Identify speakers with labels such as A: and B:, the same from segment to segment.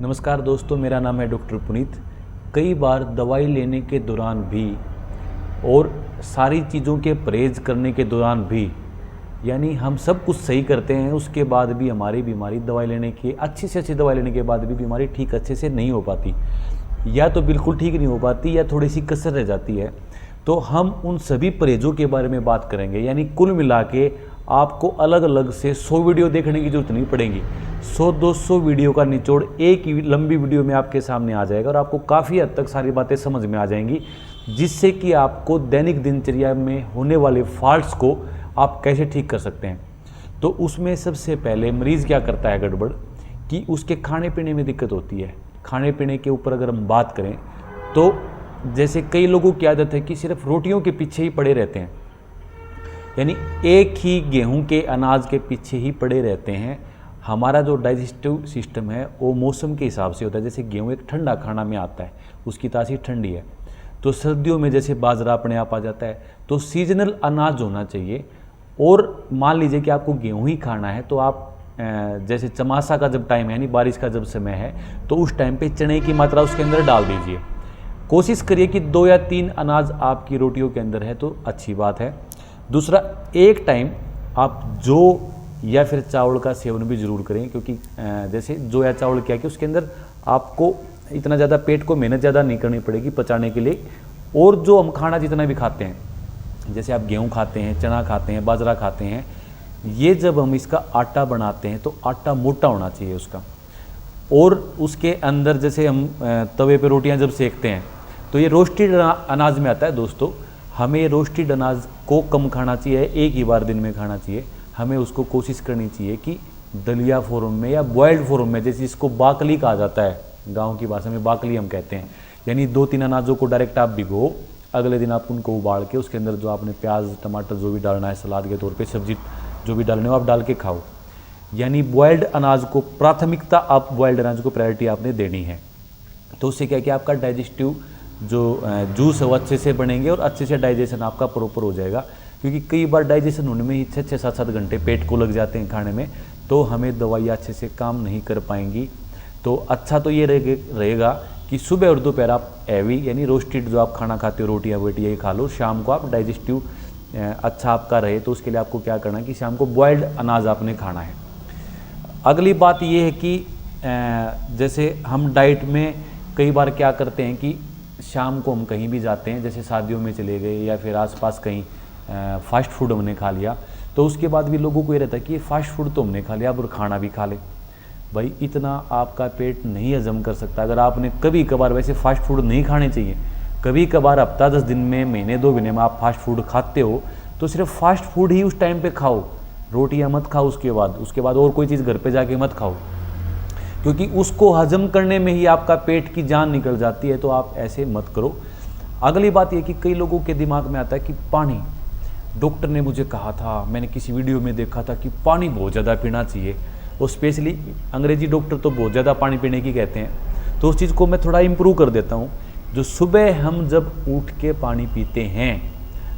A: नमस्कार दोस्तों, मेरा नाम है डॉक्टर पुनीत। कई बार दवाई लेने के दौरान भी और सारी चीज़ों के परहेज करने के दौरान भी, यानी हम सब कुछ सही करते हैं, उसके बाद भी हमारी बीमारी दवाई लेने की अच्छी से अच्छी दवाई लेने के बाद भी बीमारी ठीक अच्छे से नहीं हो पाती, या तो बिल्कुल ठीक नहीं हो पाती या थोड़ी सी कसर रह जाती है। तो हम उन सभी परहेजों के बारे में बात करेंगे। यानी कुल मिला के आपको अलग अलग से 100 वीडियो देखने की जरूरत नहीं पड़ेगी। 100-200 वीडियो का निचोड़ एक ही लंबी वीडियो में आपके सामने आ जाएगा और आपको काफ़ी हद तक सारी बातें समझ में आ जाएंगी, जिससे कि आपको दैनिक दिनचर्या में होने वाले फॉल्ट्स को आप कैसे ठीक कर सकते हैं। तो उसमें सबसे पहले मरीज़ क्या करता है गड़बड़, कि उसके खाने पीने में दिक्कत होती है। खाने पीने के ऊपर अगर हम बात करें तो जैसे कई लोगों की आदत है कि सिर्फ रोटियों के पीछे ही पड़े रहते हैं, यानी एक ही गेहूं के अनाज के पीछे ही पड़े रहते हैं। हमारा जो डाइजेस्टिव सिस्टम है वो मौसम के हिसाब से होता है। जैसे गेहूं एक ठंडा खाना में आता है, उसकी तासीर ठंडी है, तो सर्दियों में जैसे बाजरा अपने आप आ जाता है। तो सीजनल अनाज होना चाहिए। और मान लीजिए कि आपको गेहूं ही खाना है, तो आप जैसे चमासा का जब टाइम है, यानी बारिश का जब समय है, तो उस टाइम पे चने की मात्रा उसके अंदर डाल दीजिए। कोशिश करिए कि 2 या 3 अनाज आपकी रोटियों के अंदर है तो अच्छी बात है। दूसरा, एक टाइम आप जौ या फिर चावल का सेवन भी जरूर करें, क्योंकि जैसे जौ या चावल क्या कि उसके अंदर आपको इतना ज़्यादा पेट को मेहनत ज़्यादा नहीं करनी पड़ेगी पचाने के लिए। और जो हम खाना जितना भी खाते हैं, जैसे आप गेहूँ खाते हैं, चना खाते हैं, बाजरा खाते हैं, ये जब हम इसका आटा बनाते हैं तो आटा मोटा होना चाहिए उसका। और उसके अंदर जैसे हम तवे पे रोटियां जब सेकते हैं तो ये रोस्टेड अनाज में आता है। दोस्तों, हमें रोस्टेड अनाज को कम खाना चाहिए, एक ही बार दिन में खाना चाहिए। हमें उसको कोशिश करनी चाहिए कि दलिया फॉर्म में या बॉयल्ड फॉर्म में, जैसे इसको बाकली कहा जाता है, गाँव की भाषा में बाकली हम कहते हैं। यानी 2-3 अनाजों को डायरेक्ट आप भिगो, अगले दिन आप उनको उबाल के उसके अंदर जो आपने प्याज टमाटर जो भी डालना है, सलाद के तौर पे सब्जी जो भी डालने हो आप डाल के खाओ। यानी बॉयल्ड अनाज को प्राथमिकता, आप बॉयल्ड अनाज को प्रायोरिटी आपने देनी है। तो उससे क्या कि आपका डाइजेस्टिव जो जूस है वो अच्छे से बनेंगे और अच्छे से डाइजेशन आपका प्रॉपर हो जाएगा। क्योंकि कई बार डाइजेशन होने में ही 6-7 घंटे पेट को लग जाते हैं खाने में, तो हमें दवाइयाँ अच्छे से काम नहीं कर पाएंगी। तो अच्छा तो ये रहेगा कि सुबह और दोपहर आप हैवी यानी रोस्टेड जो आप खाना खाते हो, रोटियाँ वोटियाँ ये खा लो। शाम को आप डाइजेस्टिव अच्छा आपका रहे तो उसके लिए आपको क्या करना है कि शाम को बॉयल्ड अनाज आपने खाना है। अगली बात ये है कि जैसे हम डाइट में कई बार क्या करते हैं कि शाम को हम कहीं भी जाते हैं, जैसे शादियों में चले गए या फिर आसपास कहीं फास्ट फूड हमने खा लिया, तो उसके बाद भी लोगों को ये रहता है कि ये फास्ट फूड तो हमने खा लिया, अब खाना भी खा ले। भाई, इतना आपका पेट नहीं हजम कर सकता। अगर आपने कभी कभार, वैसे फास्ट फूड नहीं खाने चाहिए, कभी कभार हफ्ता 10 दिन में, महीने 2 महीने में आप फास्ट फूड खाते हो तो सिर्फ फास्ट फूड ही उस टाइम पे खाओ, रोटियां मत खाओ। उसके बाद और कोई चीज़ घर पे जाके मत खाओ, क्योंकि उसको हजम करने में ही आपका पेट की जान निकल जाती है। तो आप ऐसे मत करो। अगली बात यह कि कई लोगों के दिमाग में आता है कि पानी, डॉक्टर ने मुझे कहा था, मैंने किसी वीडियो में देखा था कि पानी बहुत ज़्यादा पीना चाहिए, और स्पेशली अंग्रेजी डॉक्टर तो बहुत ज़्यादा पानी पीने की कहते हैं। तो उस चीज़ को मैं थोड़ा इम्प्रूव कर देता हूँ। जो सुबह हम जब उठ के पानी पीते हैं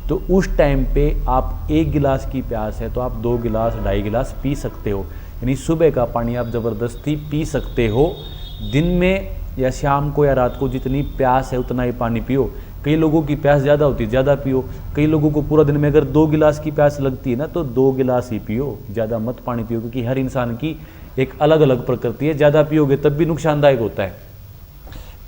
A: तो उस टाइम पे आप 1 गिलास की प्यास है तो आप 2 गिलास 2.5 गिलास पी सकते हो। यानी सुबह का पानी आप ज़बरदस्ती पी सकते हो। दिन में या शाम को या रात को जितनी प्यास है उतना ही पानी पियो। कई लोगों की प्यास ज़्यादा होती है, ज़्यादा पियो। कई लोगों को पूरा दिन में अगर 2 गिलास की प्यास लगती है ना, तो 2 गिलास ही पियो, ज़्यादा मत पानी पियो। क्योंकि हर इंसान की एक अलग अलग प्रकृति है, ज़्यादा पियोगे तब भी नुकसानदायक होता है।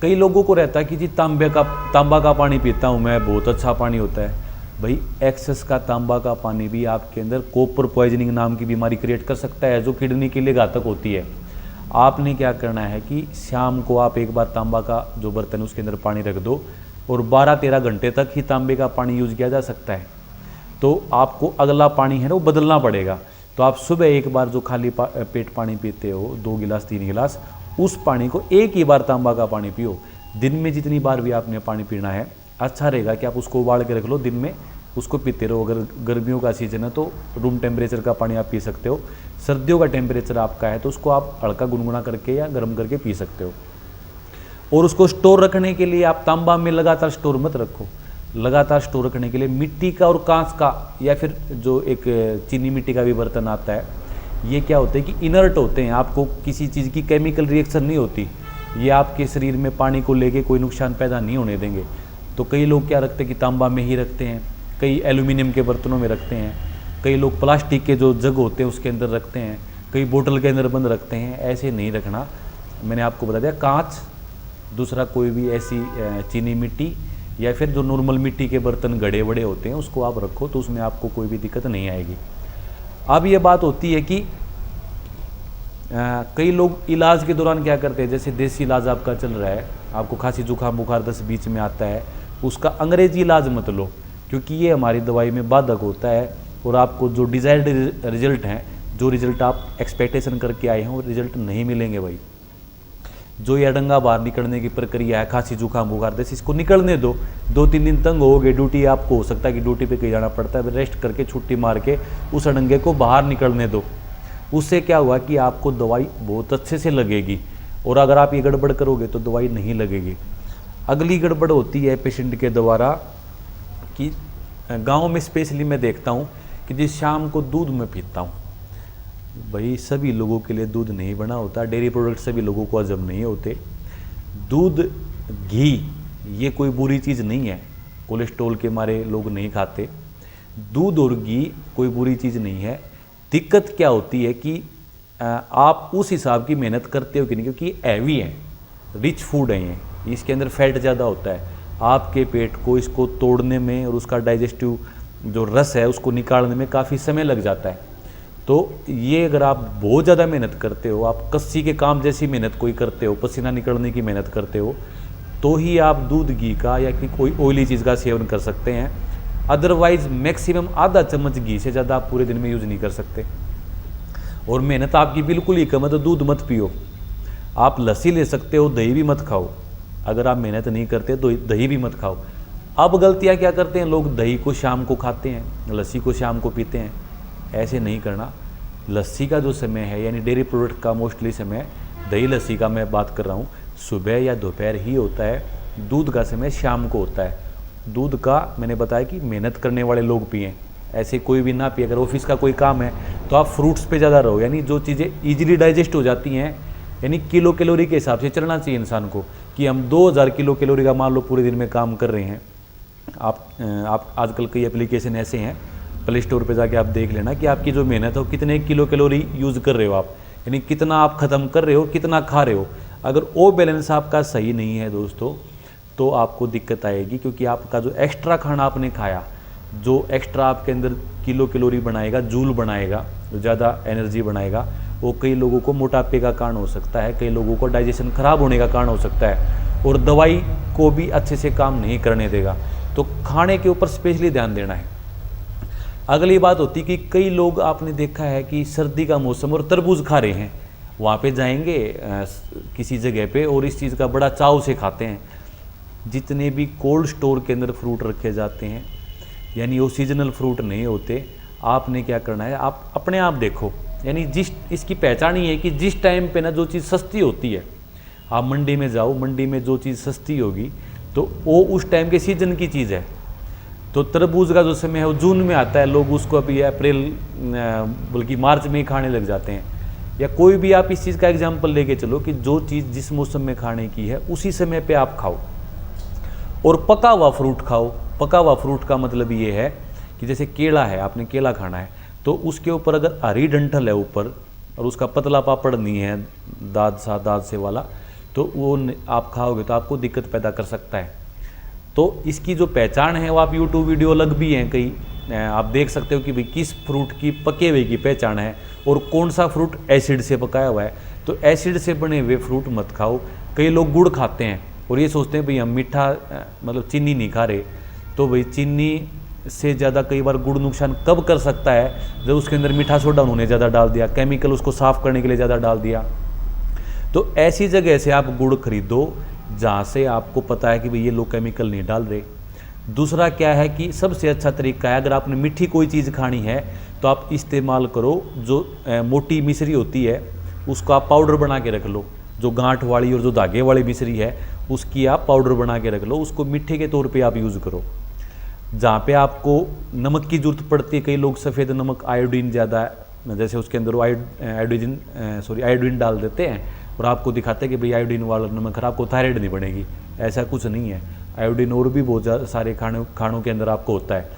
A: कई लोगों को रहता है कि जी तांबा का पानी पीता हूँ मैं, बहुत अच्छा पानी होता है। भाई, एक्सेस का तांबा का पानी भी आपके अंदर कॉपर पॉइजनिंग नाम की बीमारी क्रिएट कर सकता है, जो किडनी के लिए घातक होती है। आपने क्या करना है कि शाम को आप एक बार तांबा का जो बर्तन उसके अंदर पानी रख दो, और 12-13 घंटे तक ही तांबे का पानी यूज किया जा सकता है। तो आपको अगला पानी है ना वो बदलना पड़ेगा। तो आप सुबह एक बार जो खाली पेट पानी पीते हो, 2 गिलास 3 गिलास, उस पानी को एक ही बार तांबा का पानी पियो। दिन में जितनी बार भी आपने पानी पीना है, अच्छा रहेगा कि आप उसको उबाल के रख लो, दिन में उसको पीते रहो। अगर गर्मियों का सीजन है तो रूम टेम्परेचर का पानी आप पी सकते हो। सर्दियों का टेम्परेचर आपका है तो उसको आप हल्का गुनगुना करके या गर्म करके पी सकते हो। और उसको स्टोर रखने के लिए आप तांबा में लगातार स्टोर मत रखो। लगातार स्टोर रखने के लिए मिट्टी का और कांच का या फिर जो एक चीनी मिट्टी का भी बर्तन आता है, ये क्या होते हैं कि इनर्ट होते हैं, आपको किसी चीज़ की केमिकल रिएक्शन नहीं होती। ये आपके शरीर में पानी को लेके कोई नुकसान पैदा नहीं होने देंगे। तो कई लोग क्या रखते हैं कि तांबा में ही रखते हैं, कई एल्यूमिनियम के बर्तनों में रखते हैं, कई लोग प्लास्टिक के जो जग होते हैं उसके अंदर रखते हैं, कई बोतल के अंदर बंद रखते हैं। ऐसे नहीं रखना। मैंने आपको बता दिया कांच, दूसरा कोई भी ऐसी चीनी मिट्टी या फिर जो नॉर्मल मिट्टी के बर्तन गड़े बड़े होते हैं उसको आप रखो, तो उसमें आपको कोई भी दिक्कत नहीं आएगी। अब ये बात होती है कि कई लोग इलाज के दौरान क्या करते हैं, जैसे देसी इलाज आपका चल रहा है, आपको खांसी जुकाम बुखार दस्त बीच में आता है, उसका अंग्रेजी इलाज मत लो, क्योंकि ये हमारी दवाई में बाधक होता है और आपको जो डिज़ायर्ड रिजल्ट हैं, जो रिजल्ट आप एक्सपेक्टेशन करके आए हैं वो रिजल्ट नहीं मिलेंगे भाई। जो ये अडंगा बाहर निकलने की प्रक्रिया है, खांसी जुकाम बुखार दस्त, इसको निकलने दो। 2-3 दिन तंग हो गए, ड्यूटी आपको हो सकता है कि ड्यूटी पे कहीं जाना पड़ता है, रेस्ट करके छुट्टी मार के उस अडंगे को बाहर निकलने दो। उससे क्या हुआ कि आपको दवाई बहुत अच्छे से लगेगी, और अगर आप ये गड़बड़ करोगे तो दवाई नहीं लगेगी। अगली गड़बड़ होती है पेशेंट के द्वारा कि गाँव में स्पेशली मैं देखता हूँ कि जिस शाम को दूध में पीता हूँ, भाई सभी लोगों के लिए दूध नहीं बना होता, डेयरी प्रोडक्ट सभी लोगों को हजम नहीं होते। दूध घी ये कोई बुरी चीज़ नहीं है, कोलेस्ट्रॉल के मारे लोग नहीं खाते। दूध और घी कोई बुरी चीज़ नहीं है। दिक्कत क्या होती है कि आप उस हिसाब की मेहनत करते हो कि नहीं, क्योंकि हैवी है, रिच फूड है, ये इसके अंदर फैट ज़्यादा होता है। आपके पेट को इसको तोड़ने में और उसका डाइजेस्टिव जो रस है उसको निकालने में काफ़ी समय लग जाता है। तो ये अगर आप बहुत ज़्यादा मेहनत करते हो, आप कस्सी के काम जैसी मेहनत कोई करते हो, पसीना निकलने की मेहनत करते हो, तो ही आप दूध घी का या कि कोई ऑयली चीज़ का सेवन कर सकते हैं। अदरवाइज मैक्सिमम आधा चम्मच घी से ज़्यादा आप पूरे दिन में यूज़ नहीं कर सकते। और मेहनत आपकी बिल्कुल ही कम है तो दूध मत पियो। आप लस्सी ले सकते हो, दही भी मत खाओ। अगर आप मेहनत नहीं करते तो दही भी मत खाओ। अब गलतियाँ क्या करते हैं लोग, दही को शाम को खाते हैं, लस्सी को शाम को पीते हैं। ऐसे नहीं करना। लस्सी का जो समय है, यानी डेयरी प्रोडक्ट का मोस्टली समय, दही लस्सी का मैं बात कर रहा हूँ, सुबह या दोपहर ही होता है। दूध का समय शाम को होता है। दूध का मैंने बताया कि मेहनत करने वाले लोग पिएं, ऐसे कोई भी ना पिए। अगर ऑफिस का कोई काम है तो आप फ्रूट्स पे ज़्यादा रहो, यानी जो चीज़ें ईजिली डाइजेस्ट हो जाती हैं, यानी किलो कैलोरी के हिसाब से चलना चाहिए इंसान को, कि हम 2000 किलो कैलोरी का मान लो पूरे दिन में काम कर रहे हैं। आप आजकल कई एप्लीकेशन ऐसे हैं, प्ले स्टोर पे जाके आप देख लेना कि आपकी जो मेहनत है वो कितने किलो कैलोरी यूज़ कर रहे हो आप, यानी कितना आप ख़त्म कर रहे हो, कितना खा रहे हो। अगर वो बैलेंस आपका सही नहीं है दोस्तों, तो आपको दिक्कत आएगी, क्योंकि आपका जो एक्स्ट्रा खाना आपने खाया, जो एक्स्ट्रा आपके अंदर किलो कैलोरी बनाएगा, जूल बनाएगा, जो ज़्यादा एनर्जी बनाएगा, वो कई लोगों को मोटापे का कारण हो सकता है, कई लोगों को डाइजेशन खराब होने का कारण हो सकता है, और दवाई को भी अच्छे से काम नहीं करने देगा। तो खाने के ऊपर स्पेशली ध्यान देना है। अगली बात होती कि कई लोग आपने देखा है कि सर्दी का मौसम और तरबूज खा रहे हैं, वहाँ पे जाएंगे किसी जगह पे और इस चीज़ का बड़ा चाव से खाते हैं। जितने भी कोल्ड स्टोर के अंदर फ्रूट रखे जाते हैं, यानी वो सीजनल फ्रूट नहीं होते। आपने क्या करना है, आप अपने आप देखो, यानी जिस इसकी पहचान ही है कि जिस टाइम पे ना जो चीज़ सस्ती होती है, आप मंडी में जाओ, मंडी में जो चीज़ सस्ती होगी तो वो उस टाइम के सीजन की चीज़ है। तो तरबूज का जो समय है वो जून में आता है, लोग उसको अभी अप्रैल बल्कि मार्च में ही खाने लग जाते हैं। या कोई भी आप इस चीज़ का एग्जाम्पल लेके चलो कि जो चीज़ जिस मौसम में खाने की है उसी समय पे आप खाओ, और पका हुआ फ्रूट खाओ। पका हुआ फ्रूट का मतलब ये है कि जैसे केला है, आपने केला खाना है तो उसके ऊपर अगर हरी डंठल है ऊपर और उसका पतला पापड़ नहीं है, दाद से वाला, तो वो आप खाओगे तो आपको दिक्कत पैदा कर सकता है। तो इसकी जो पहचान है वो आप यूट्यूब वीडियो अलग भी हैं कई, आप देख सकते हो कि भाई किस फ्रूट की पके हुए की पहचान है और कौन सा फ्रूट एसिड से पकाया हुआ है। तो एसिड से बने हुए फ्रूट मत खाओ। कई लोग गुड़ खाते हैं और ये सोचते हैं भाई हम मीठा मतलब चीनी नहीं खा रहे, तो भाई चीनी से ज़्यादा कई बार गुड़ नुकसान कब कर सकता है, जब उसके अंदर मीठा सोडा उन्होंने ज़्यादा डाल दिया, केमिकल उसको साफ़ करने के लिए ज़्यादा डाल दिया। तो ऐसी जगह से आप गुड़ खरीदो जहाँ से आपको पता है कि भाई ये लोग केमिकल नहीं डाल रहे। दूसरा क्या है कि सबसे अच्छा तरीका है, अगर आपने मीठी कोई चीज़ खानी है तो आप इस्तेमाल करो जो मोटी मिश्री होती है, उसको आप पाउडर बना के रख लो। जो गांठ वाली और जो धागे वाली मिश्री है उसकी आप पाउडर बना के रख लो, उसको मीठे के तौर पे आप यूज़ करो। जहाँ पे आपको नमक की ज़रूरत पड़ती है, कई लोग सफ़ेद नमक, आयोडीन ज़्यादा, जैसे उसके अंदर आयोडीन डाल देते हैं, और आपको दिखाते हैं कि भाई आयोडीन वाला नमक खा आपको थायराइड नहीं बनेगी। ऐसा कुछ नहीं है, आयोडीन और भी बहुत ज़्यादा सारे खानों के अंदर आपको होता है।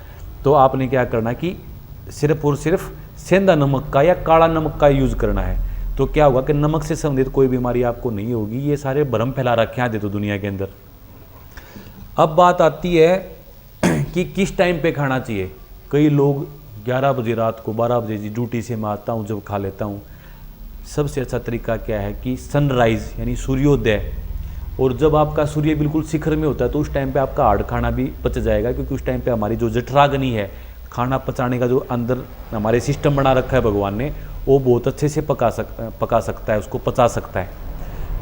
A: तो आपने क्या करना कि सिर्फ और सिर्फ सेंधा नमक का या काला नमक का यूज़ करना है। तो क्या होगा कि नमक से संबंधित कोई बीमारी आपको नहीं होगी। ये सारे भ्रम फैला रखे हैं तो दुनिया के अंदर। अब बात आती है कि किस टाइम पे खाना चाहिए। कई लोग 11 बजे रात को, 12 बजे जी ड्यूटी से मैं आता हूँ जब खा लेता हूँ। सबसे अच्छा तरीका क्या है कि सनराइज़ यानी सूर्योदय, और जब आपका सूर्य बिल्कुल शिखर में होता है तो उस टाइम पे आपका हार्ड खाना भी पच जाएगा, क्योंकि उस टाइम पे हमारी जो जठराग्नि है, खाना पचाने का जो अंदर हमारे सिस्टम बना रखा है भगवान ने, वो बहुत अच्छे से पका सकता है, उसको पचा सकता है।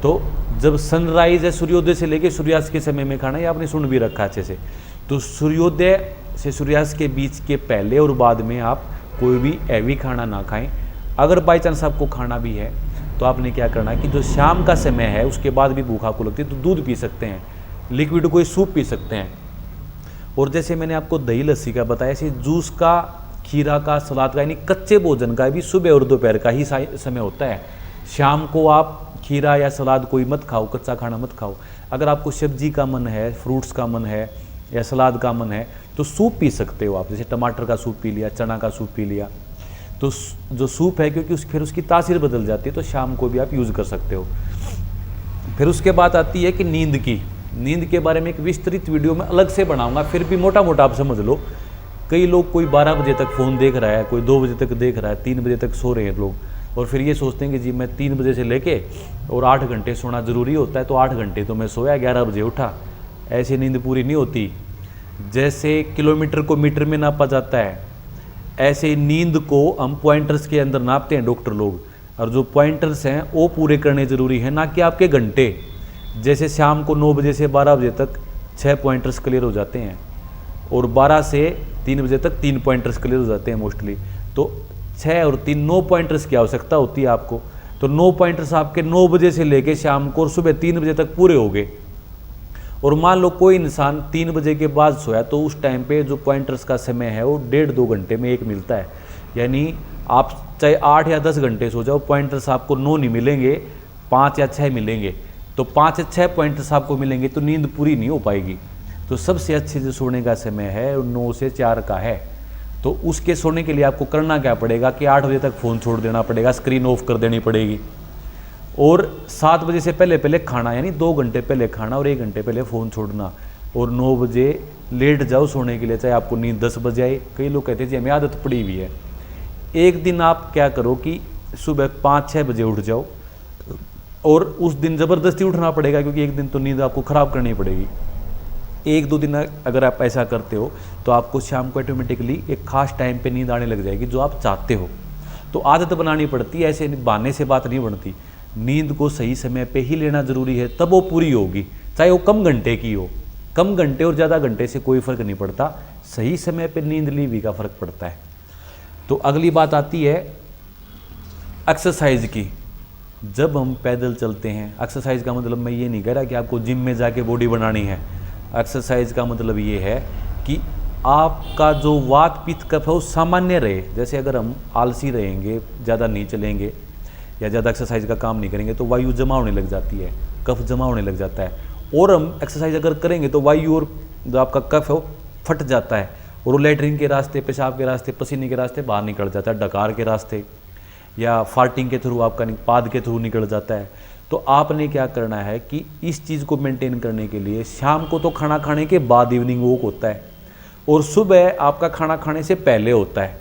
A: तो जब सनराइज़ है, सूर्योदय से लेके सूर्यास्त के समय में खाना, ये आपने सुन भी रखा अच्छे से। तो सूर्योदय से सूर्यास्त के बीच के पहले और बाद में आप कोई भी हैवी खाना ना खाएं। अगर बाई चांस आपको खाना भी है तो आपने क्या करना है कि जो शाम का समय है उसके बाद भी भूख आपको लगती है तो दूध पी सकते हैं, लिक्विड कोई सूप पी सकते हैं। और जैसे मैंने आपको दही लस्सी का बताया, ऐसे जूस का, खीरा का, सलाद का, यानी कच्चे भोजन का भी सुबह और दोपहर का ही समय होता है। शाम को आप खीरा या सलाद कोई मत खाओ, कच्चा खाना मत खाओ। अगर आपको सब्जी का मन है, फ्रूट्स का मन है या सलाद का मन है तो सूप पी सकते हो आप, जैसे टमाटर का सूप पी लिया, चना का सूप पी लिया। तो जो सूप है, क्योंकि फिर उसकी तासीर बदल जाती है, तो शाम को भी आप यूज़ कर सकते हो। फिर उसके बाद आती है कि नींद के बारे में एक विस्तृत वीडियो में अलग से बनाऊंगा, फिर भी मोटा मोटा आप समझ लो। कई लोग, कोई 12 बजे तक फ़ोन देख रहा है, कोई 2 बजे तक देख रहा है, 3 बजे तक सो रहे हैं लोग, और फिर ये सोचते हैं कि जी मैं 3 बजे से लेके और 8 घंटे सोना ज़रूरी होता है, तो 8 घंटे तो मैं सोया, 11 बजे उठा। ऐसी नींद पूरी नहीं होती। जैसे किलोमीटर को मीटर में नापा जाता है, ऐसे नींद को हम पॉइंटर्स के अंदर नापते हैं डॉक्टर लोग, और जो पॉइंटर्स हैं वो पूरे करने ज़रूरी है, ना कि आपके घंटे। जैसे शाम को 9 बजे से 12 बजे तक 6 पॉइंटर्स क्लियर हो जाते हैं, और 12 से 3 बजे तक 3 पॉइंटर्स क्लियर हो जाते हैं मोस्टली। तो 6 और 3 9 पॉइंटर्स की आवश्यकता होती है आपको। तो 9 पॉइंटर्स आपके 9 बजे से लेके शाम को और सुबह 3 बजे तक पूरे हो गए। और मान लो कोई इंसान 3 बजे के बाद सोया, तो उस टाइम पे जो पॉइंटर्स का समय है वो 1.5-2 घंटे में एक मिलता है। यानी आप चाहे 8 या 10 घंटे सो जाओ, पॉइंटर्स आपको 9 नहीं मिलेंगे, 5 या 6 मिलेंगे। तो 5 या 6 पॉइंटर्स आपको मिलेंगे तो नींद पूरी नहीं हो पाएगी। तो सबसे अच्छे जो सोने का समय है 9 से 4 का है। तो उसके सोने के लिए आपको करना क्या पड़ेगा कि 8 बजे तक फ़ोन छोड़ देना पड़ेगा, स्क्रीन ऑफ कर देनी पड़ेगी, और 7 बजे से पहले खाना, यानी 2 घंटे पहले खाना और 1 घंटे पहले फ़ोन छोड़ना, और 9 बजे लेट जाओ सोने के लिए, चाहे आपको नींद 10 बजे आए। कई लोग कहते हैं जी हमें आदत पड़ी हुई है। एक दिन आप क्या करो कि सुबह 5-6 बजे उठ जाओ, और उस दिन ज़बरदस्ती उठना पड़ेगा, क्योंकि एक दिन तो नींद आपको ख़राब करनी पड़ेगी। 1-2 दिन अगर आप ऐसा करते हो तो आपको शाम को ऑटोमेटिकली एक खास टाइम पे नींद आने लग जाएगी जो आप चाहते हो। तो आदत बनानी पड़ती है, ऐसे बहाने से बात नहीं बनती। नींद को सही समय पे ही लेना ज़रूरी है, तब वो पूरी होगी, चाहे वो कम घंटे की हो। कम घंटे और ज़्यादा घंटे से कोई फ़र्क नहीं पड़ता, सही समय पे नींद ली हुई का फ़र्क पड़ता है। तो अगली बात आती है एक्सरसाइज की। जब हम पैदल चलते हैं, एक्सरसाइज का मतलब मैं ये नहीं कह रहा कि आपको जिम में जाके बॉडी बनानी है। एक्सरसाइज का मतलब ये है कि आपका जो वात पित्त कफ है वो सामान्य रहे। जैसे अगर हम आलसी रहेंगे, ज़्यादा नहीं चलेंगे या ज़्यादा एक्सरसाइज का काम नहीं करेंगे तो वायु जमा होने लग जाती है, कफ जमा होने लग जाता है। और हम एक्सरसाइज अगर करेंगे तो वायु और जो आपका कफ है वो फट जाता है, और वो लेटरिन के रास्ते, पेशाब के रास्ते, पसीने के रास्ते बाहर निकल जाता है, डकार के रास्ते या फार्टिंग के थ्रू, आपका पाद के थ्रू निकल जाता है। तो आपने क्या करना है कि इस चीज़ को मेंटेन करने के लिए शाम को तो खाना खाने के बाद इवनिंग वॉक होता है, और सुबह आपका खाना खाने से पहले होता है।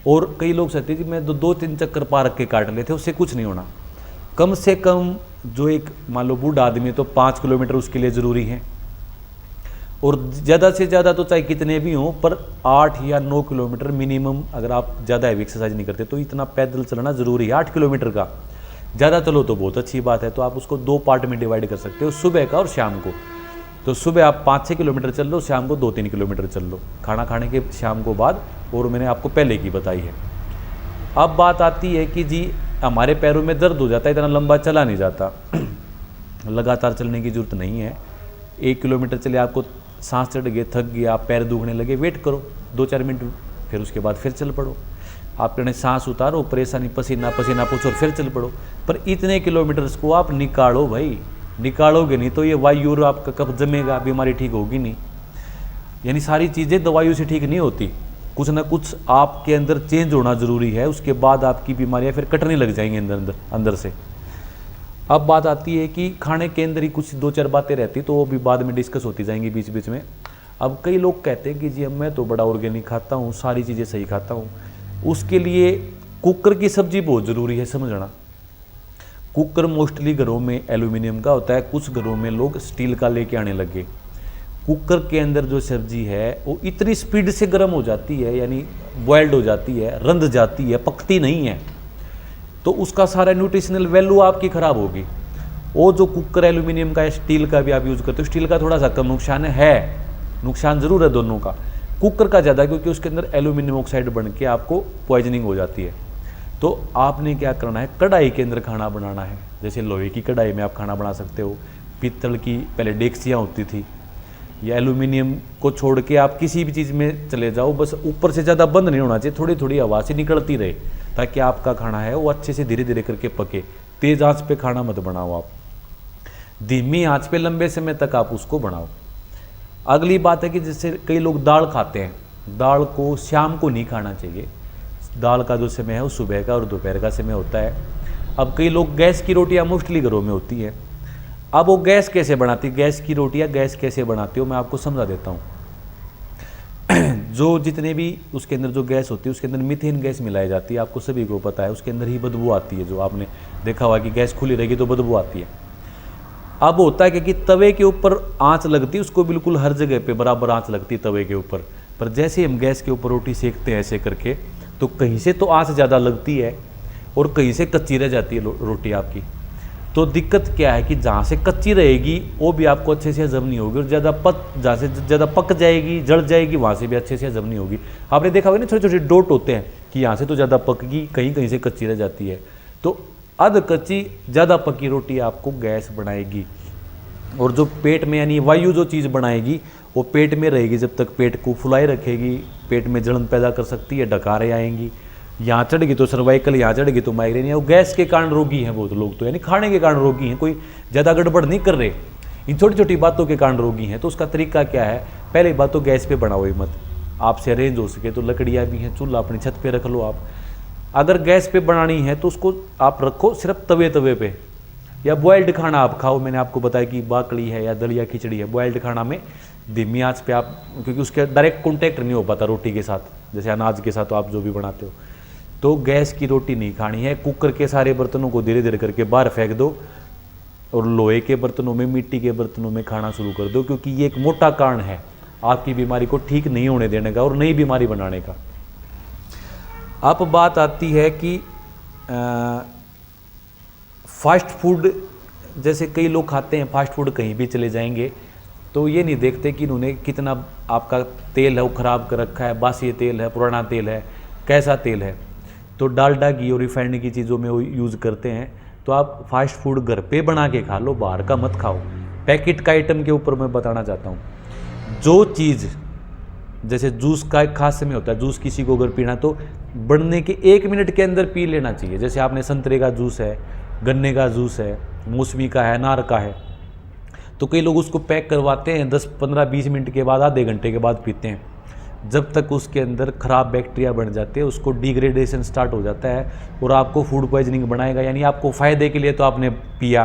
A: और कई लोग कहते हैं कि मैं 2-3 चक्कर पार्क के काट लेते, उससे कुछ नहीं होना। कम से कम जो एक मान लो बूढ़ा आदमी है तो 5 किलोमीटर उसके लिए ज़रूरी है, और ज़्यादा से ज़्यादा तो चाहे कितने भी हों पर 8 या 9 किलोमीटर मिनिमम। अगर आप ज़्यादा हैवी एक्सरसाइज नहीं करते तो इतना पैदल चलना ज़रूरी है, 8 किलोमीटर का। ज़्यादा चलो तो बहुत अच्छी बात है, तो आप उसको 2 पार्ट में डिवाइड कर सकते हो, सुबह का और शाम को। तो सुबह आप 5-6 किलोमीटर चल लो, शाम को 2-3 किलोमीटर चल लो, खाना खाने के शाम को बाद, और मैंने आपको पहले की बताई है। अब बात आती है कि जी हमारे पैरों में दर्द हो जाता है, इतना लंबा चला नहीं जाता। लगातार चलने की ज़रूरत नहीं है। 1 किलोमीटर चले, आपको सांस चढ़ गए, थक गए, आप पैर दुखने लगे, वेट करो 2-4 मिनट, फिर उसके बाद फिर चल पड़ो। आप कहने सांस उतारो, परेशानी, पसीना पसीना पूछो और फिर चल पड़ो। पर इतने किलोमीटर्स को आप निकालो भाई, निकालोगे नहीं तो ये वायु और आपका कब जमेगा, बीमारी ठीक होगी नहीं। यानी सारी चीज़ें दवाइयों से ठीक नहीं होती, कुछ ना कुछ आपके अंदर चेंज होना ज़रूरी है, उसके बाद आपकी बीमारियां फिर कटने लग जाएंगी अंदर से। अब बात आती है कि खाने के अंदर ही कुछ 2-4 बातें रहती तो वो भी बाद में डिस्कस होती जाएंगी बीच बीच में। अब कई लोग कहते हैं कि जी अब मैं तो बड़ा ऑर्गेनिक खाता हूँ, सारी चीज़ें सही खाता हूँ। उसके लिए कुकर की सब्जी बहुत ज़रूरी है समझना। कुकर मोस्टली घरों में एल्यूमिनियम का होता है, कुछ घरों में लोग स्टील का लेके आने लगे। कुकर के अंदर जो सब्जी है वो इतनी स्पीड से गर्म हो जाती है, यानी बॉयल्ड हो जाती है, रंध जाती है, पकती नहीं है, तो उसका सारा न्यूट्रिशनल वैल्यू आपकी ख़राब होगी। वो जो कुकर एल्यूमिनियम का है, स्टील का भी आप यूज़ करते हो, स्टील का थोड़ा सा कम नुकसान है, नुकसान ज़रूर है दोनों का, कुकर का ज़्यादा, क्योंकि उसके अंदर एल्यूमिनियम ऑक्साइड बन के आपको पॉइजनिंग हो जाती है। तो आपने क्या करना है, कढ़ाई के अंदर खाना बनाना है। जैसे लोहे की कढ़ाई में आप खाना बना सकते हो, पीतल की पहले डेक्सियाँ होती थी, या एल्यूमिनियम को छोड़ के आप किसी भी चीज़ में चले जाओ, बस ऊपर से ज़्यादा बंद नहीं होना चाहिए, थोड़ी थोड़ी हवा से निकलती रहे, ताकि आपका खाना है वो अच्छे से धीरे धीरे करके पके। तेज़ आंच पे खाना मत बनाओ आप, धीमी आंच पे लंबे समय तक आप उसको बनाओ। अगली बात है कि जैसे कई लोग दाल खाते हैं, दाल को शाम को नहीं खाना चाहिए। दाल का जो समय है वो सुबह का और दोपहर का समय होता है। अब कई लोग गैस की रोटियां मोस्टली घरों में होती हैं। अब वो गैस कैसे बनाती, गैस की रोटियां गैस कैसे बनाती हो मैं आपको समझा देता हूँ। जो जितने भी उसके अंदर जो गैस होती है उसके अंदर मीथेन गैस मिलाई जाती है, आपको सभी को पता है, उसके अंदर ही बदबू आती है। जो आपने देखा हुआ कि गैस खुली रहेगी तो बदबू आती है। अब होता है कि तवे के ऊपर आंच लगती है, उसको बिल्कुल हर जगह पे बराबर आंच लगती है तवे के ऊपर, पर जैसे हम गैस के ऊपर रोटी सेकते हैं ऐसे करके, तो कहीं से तो आंच ज़्यादा लगती है और कहीं से कच्ची रह जाती है रोटी आपकी। तो दिक्कत क्या है कि जहाँ से कच्ची रहेगी वो भी आपको अच्छे से हजम नहीं होगी, और जहाँ से ज़्यादा पक जाएगी, जड़ जाएगी, वहाँ से भी अच्छे से हजम नहीं होगी। आपने देखा होगा ना, छोटे छोटे डॉट होते हैं कि यहाँ से तो ज़्यादा पक गई, कहीं कहीं से कच्ची रह जाती है। तो अध कच्ची ज़्यादा पकी रोटी आपको गैस बनाएगी, और जो पेट में यानी वायु जो चीज़ बनाएगी वो पेट में रहेगी, जब तक पेट को फुलाए रखेगी, पेट में जलन पैदा कर सकती है, डकारें आएंगी, यहाँ चढ़ेगी तो सर्वाइकल, यहाँ चढ़ेगी तो माइग्रेन। या वो गैस के कारण रोगी हैं बहुत लोग, तो यानी खाने के कारण रोगी हैं, कोई ज़्यादा गड़बड़ नहीं कर रहे, इन छोटी छोटी बातों के कारण रोगी हैं। तो उसका तरीका क्या है, पहली बात तो गैस पे बनाओ ही मत, आपसे अरेंज हो सके तो लकड़ियाँ भी हैं, चूल्हा अपनी छत पे रख लो आप। अगर गैस पे बनानी है तो उसको आप रखो सिर्फ तवे पे, या बॉयल्ड खाना आप खाओ। मैंने आपको बताया कि बाकड़ी है या दलिया खिचड़ी है, बॉयल्ड खाना में धीमी आंच पे आप, क्योंकि उसके डायरेक्ट कॉन्टैक्ट नहीं हो पाता रोटी के साथ, जैसे अनाज के साथ तो आप जो भी बनाते हो। तो गैस की रोटी नहीं खानी है। कुकर के सारे बर्तनों को धीरे धीरे करके बाहर फेंक दो, और लोहे के बर्तनों में, मिट्टी के बर्तनों में खाना शुरू कर दो, क्योंकि ये एक मोटा कारण है आपकी बीमारी को ठीक नहीं होने देने का और नई बीमारी बनाने का। अब बात आती है कि फास्ट फूड, जैसे कई लोग खाते हैं फास्ट फूड, कहीं भी चले जाएंगे तो ये नहीं देखते कि इन्होंने कितना आपका तेल है वो ख़राब कर रखा है, बासी तेल है, पुराना तेल है, कैसा तेल है। तो डालडा घी और रिफाइंड की चीज़ों में वो यूज़ करते हैं। तो आप फास्ट फूड घर पे बना के खा लो, बाहर का मत खाओ। पैकेट का आइटम के ऊपर मैं बताना चाहता हूँ, जो चीज़ जैसे जूस का एक खास समय होता है, जूस किसी को अगर पीना तो बनने के 1 मिनट के अंदर पी लेना चाहिए। जैसे आपने संतरे का जूस है, गन्ने का जूस है, मौसमी का है, अनार का है, तो कई लोग उसको पैक करवाते हैं 10, 15, 20 मिनट के बाद, आधे घंटे के बाद पीते हैं। जब तक उसके अंदर ख़राब बैक्टीरिया बन जाते हैं, उसको डिग्रेडेशन स्टार्ट हो जाता है और आपको फूड पॉइजनिंग बनाएगा। यानी आपको फ़ायदे के लिए तो आपने पिया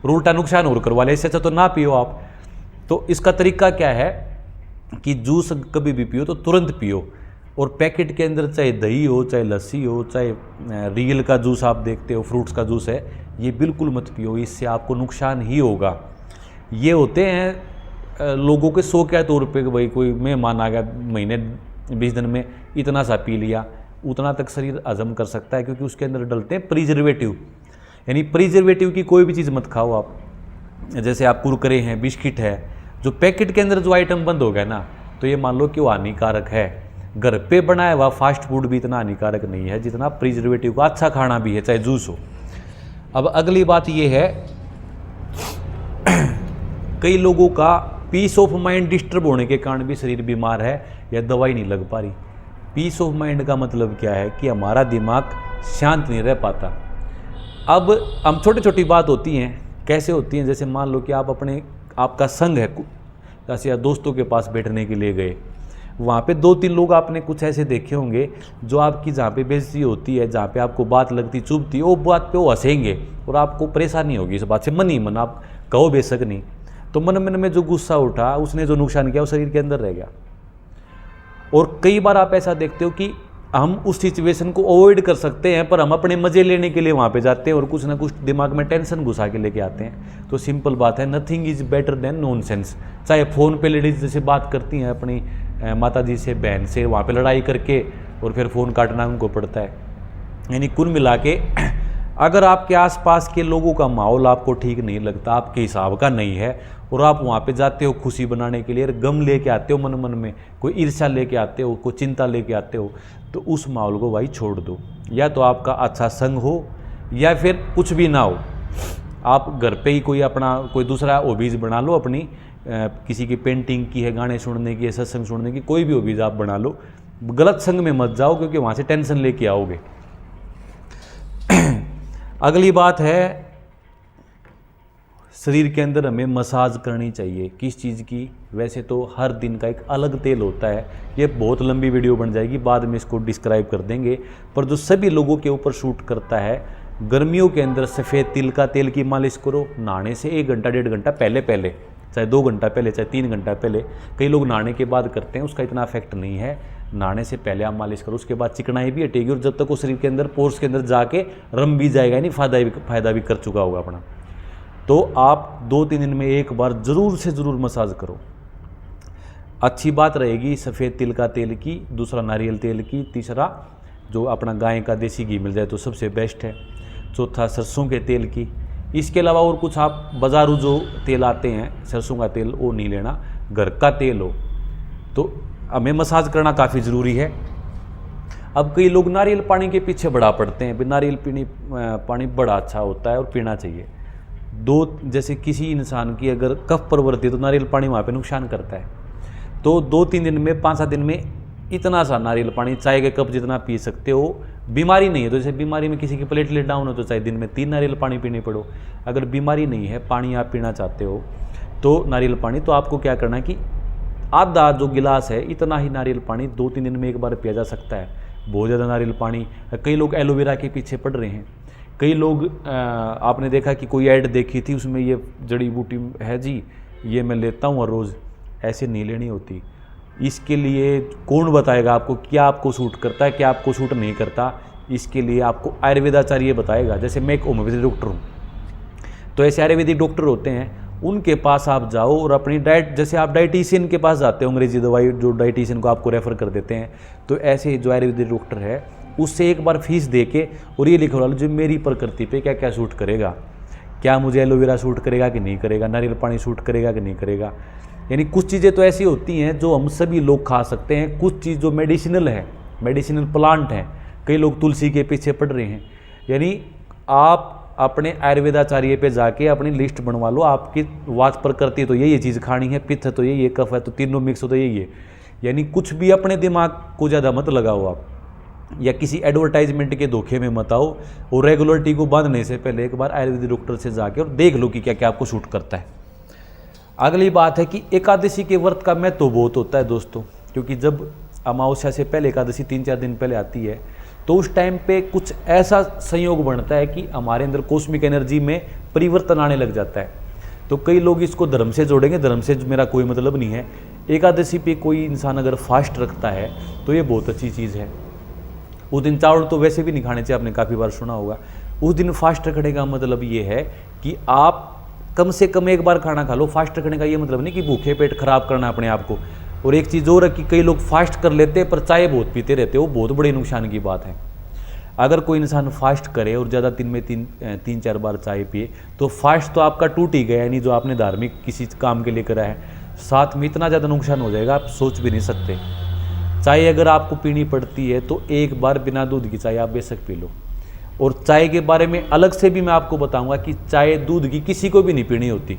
A: और उल्टा नुकसान और करवा लिया, इससे अच्छा तो ना पियो आप। तो इसका तरीका क्या है कि जूस कभी भी पियो तो तुरंत पियो, और पैकेट के अंदर चाहे दही हो, चाहे लस्सी हो, चाहे रियल का जूस आप देखते हो, फ्रूट्स का जूस है, ये बिल्कुल मत पियो, इससे आपको नुकसान ही होगा। ये होते हैं लोगों के शौक के तौर पे कि भाई कोई मेहमान आ गया, महीने 20 दिन में इतना सा पी लिया, उतना तक शरीर हजम कर सकता है, क्योंकि उसके अंदर डलते हैं प्रिजर्वेटिव। यानी प्रिजर्वेटिव की कोई भी चीज़ मत खाओ आप। जैसे आप कुरकुरे हैं, बिस्किट है, जो पैकेट के अंदर जो आइटम बंद हो गया ना, तो ये मान लो कि वो हानिकारक है। घर पे बनाया हुआ फास्ट फूड भी इतना हानिकारक नहीं है जितना प्रिजर्वेटिव का अच्छा खाना भी है, चाहे जूस हो। अब अगली बात ये है, कई लोगों का पीस ऑफ माइंड डिस्टर्ब होने के कारण भी शरीर बीमार है या दवाई नहीं लग पा रही। पीस ऑफ माइंड का मतलब क्या है कि हमारा दिमाग शांत नहीं रह पाता। अब हम छोटी छोटी बात होती हैं, कैसे होती हैं, जैसे मान लो कि आपका संग है, जैसे दोस्तों के पास बैठने के लिए गए, वहाँ पे 2-3 लोग आपने कुछ ऐसे देखे होंगे जो आपकी जहाँ पे बेइज्जती होती है, जहाँ पे आपको बात लगती चुभती है, वो बात पे वो हंसेंगे और आपको परेशानी होगी इस बात से, मन ही मन आप कहो बेशक नहीं, तो मन मन में जो गुस्सा उठा, उसने जो नुकसान किया वो शरीर के अंदर रह गया। और कई बार आप ऐसा देखते हो कि हम उस सिचुएशन को अवॉइड कर सकते हैं, पर हम अपने मज़े लेने के लिए वहाँ पे जाते हैं और कुछ ना कुछ दिमाग में टेंशन घुसा के लेके आते हैं। तो सिंपल बात है, nothing is better than nonsense. चाहे फ़ोन पे लेडीज जैसे बात करती हैं अपनी माता जी से, बहन से, वहाँ पे लड़ाई करके और फिर फ़ोन काटना उनको पड़ता है। यानी कुल मिला के अगर आपके आसपास के लोगों का माहौल आपको ठीक नहीं लगता, आपके हिसाब का नहीं है, और आप वहाँ पे जाते हो खुशी बनाने के लिए, गम लेके आते हो मन मन में, कोई ईर्ष्या लेके आते हो, कोई चिंता लेके आते हो, तो उस माहौल को भाई छोड़ दो। या तो आपका अच्छा संग हो या फिर कुछ भी ना हो, आप घर पे ही कोई दूसरा हॉबीज़ बना लो अपनी, किसी की पेंटिंग की है, गाने सुनने की है, सत्संग सुनने की, कोई भी हॉबीज़ आप बना लो। गलत संग में मत जाओ क्योंकि वहाँ से टेंशन लेके आओगे। अगली बात है, शरीर के अंदर हमें मसाज करनी चाहिए। किस चीज़ की? वैसे तो हर दिन का एक अलग तेल होता है, ये बहुत लंबी वीडियो बन जाएगी, बाद में इसको डिस्क्राइब कर देंगे, पर जो सभी लोगों के ऊपर शूट करता है, गर्मियों के अंदर सफ़ेद तिल का तेल की मालिश करो, नहाने से 1 घंटा 1.5 घंटा पहले, चाहे 2 घंटा पहले, चाहे 3 घंटा पहले। कई लोग नहाने के बाद करते हैं, उसका इतना इफेक्ट नहीं है। नहाने से पहले आप मालिश करो, उसके बाद चिकनाई भी हटेगी और जब तक वो शरीर के अंदर पोर्स के अंदर जाके रम भी जाएगा, यानी फ़ायदा भी कर चुका होगा अपना। तो आप 2-3 दिन में एक बार ज़रूर से ज़रूर मसाज करो। अच्छी बात रहेगी सफ़ेद तिल का तेल की, दूसरा नारियल तेल की, तीसरा जो अपना गाय का देसी घी मिल जाए तो सबसे बेस्ट है, चौथा सरसों के तेल की। इसके अलावा और कुछ आप बाज़ारू जो तेल आते हैं सरसों का तेल, वो नहीं लेना, घर का तेल हो। तो हमें मसाज करना काफ़ी ज़रूरी है। अब कई लोग नारियल पानी के पीछे बड़ा पड़ते हैं, नारियल पानी बड़ा अच्छा होता है और पीना चाहिए। जैसे किसी इंसान की अगर कफ प्रवृत्ति है तो नारियल पानी वहाँ पे नुकसान करता है। तो 2-3 दिन में, 5-7 दिन में इतना सा नारियल पानी, चाय के कप जितना पी सकते हो। बीमारी नहीं है तो जैसे बीमारी में किसी की प्लेटलेट डाउन हो तो चाहे दिन में 3 नारियल पानी पीने पड़ो। अगर बीमारी नहीं है, पानी आप पीना चाहते हो तो नारियल पानी, तो आपको क्या करना है कि आधा जो गिलास है इतना ही नारियल पानी 2-3 दिन में एक बार पिया जा सकता है। बहुत ज़्यादा नारियल पानी, कई लोग एलोवेरा के पीछे पड़ रहे हैं। कई लोग आपने देखा कि कोई ऐड देखी थी, उसमें ये जड़ी बूटी है जी, ये मैं लेता हूँ और रोज़, ऐसे नहीं लेनी होती। इसके लिए कौन बताएगा आपको क्या आपको सूट करता है, क्या आपको सूट नहीं करता? इसके लिए आपको आयुर्वेदाचार्य बताएगा। जैसे मैं एक होम्योपैथिक डॉक्टर हूँ, तो ऐसे आयुर्वेदिक डॉक्टर होते हैं, उनके पास आप जाओ और अपनी डाइट, जैसे आप डाइटिशियन के पास जाते हो, अंग्रेजी दवाई जो डाइटिशियन को आपको रेफ़र कर देते हैं, तो ऐसे जो आयुर्वेदिक डॉक्टर है उससे एक बार फीस दे के और ये लिखवा लो जो मेरी प्रकृति पे क्या क्या सूट करेगा, क्या मुझे एलोवेरा सूट करेगा कि नहीं करेगा, नारियल पानी सूट करेगा कि नहीं करेगा। यानी कुछ चीज़ें तो ऐसी होती हैं जो हम सभी लोग खा सकते हैं, कुछ चीज़ जो मेडिसिनल है, मेडिसिनल प्लांट हैं। कई लोग तुलसी के पीछे पड़ रहे हैं। यानी आप अपने आयुर्वेदाचार्य पे जाके अपनी लिस्ट बनवा लो, आपकी वात प्रकृति तो यही चीज़ खानी है, पित्त तो यही है, कफ है तो तीनों मिक्स हो तो यही है। यानी कुछ भी अपने दिमाग को ज़्यादा मत लगाओ आप, या किसी एडवर्टाइजमेंट के धोखे में मत आओ, और रेगुलरिटी को बांधने से पहले एक बार आयुर्वेदिक डॉक्टर से जाके और देख लो कि क्या क्या आपको सूट करता है। अगली बात है कि एकादशी के व्रत का महत्व तो बहुत होता है दोस्तों, क्योंकि जब अमावस्या से पहले एकादशी 3-4 दिन पहले आती है तो उस टाइम पे कुछ ऐसा संयोग बनता है कि हमारे अंदर कॉस्मिक एनर्जी में परिवर्तन आने लग जाता है। तो कई लोग इसको धर्म से जोड़ेंगे, धर्म से मेरा कोई मतलब नहीं है। एकादशी पे कोई इंसान अगर फास्ट रखता है तो ये बहुत अच्छी चीज़ है। उस दिन चावल तो वैसे भी नहीं खाने चाहिए, आपने काफ़ी बार सुना होगा। उस दिन फास्ट रखने का मतलब ये है कि आप कम से कम एक बार खाना खा लो। फास्ट रखने का ये मतलब नहीं कि भूखे पेट खराब करना अपने आप को। और एक चीज़ और है कि कई लोग फास्ट कर लेते हैं पर चाय बहुत पीते रहते हैं, वो बहुत बड़े नुकसान की बात है। अगर कोई इंसान फास्ट करे और ज़्यादा दिन में 3-4 बार चाय पिए तो फास्ट तो आपका टूट ही गया, यानी जो आपने धार्मिक किसी काम के लिए करा है, साथ में इतना ज़्यादा नुकसान हो जाएगा आप सोच भी नहीं सकते। चाय अगर आपको पीनी पड़ती है तो एक बार बिना दूध की चाय आप बेशक पी लो। और चाय के बारे में अलग से भी मैं आपको बताऊंगा कि चाय दूध की किसी को भी नहीं पीनी होती।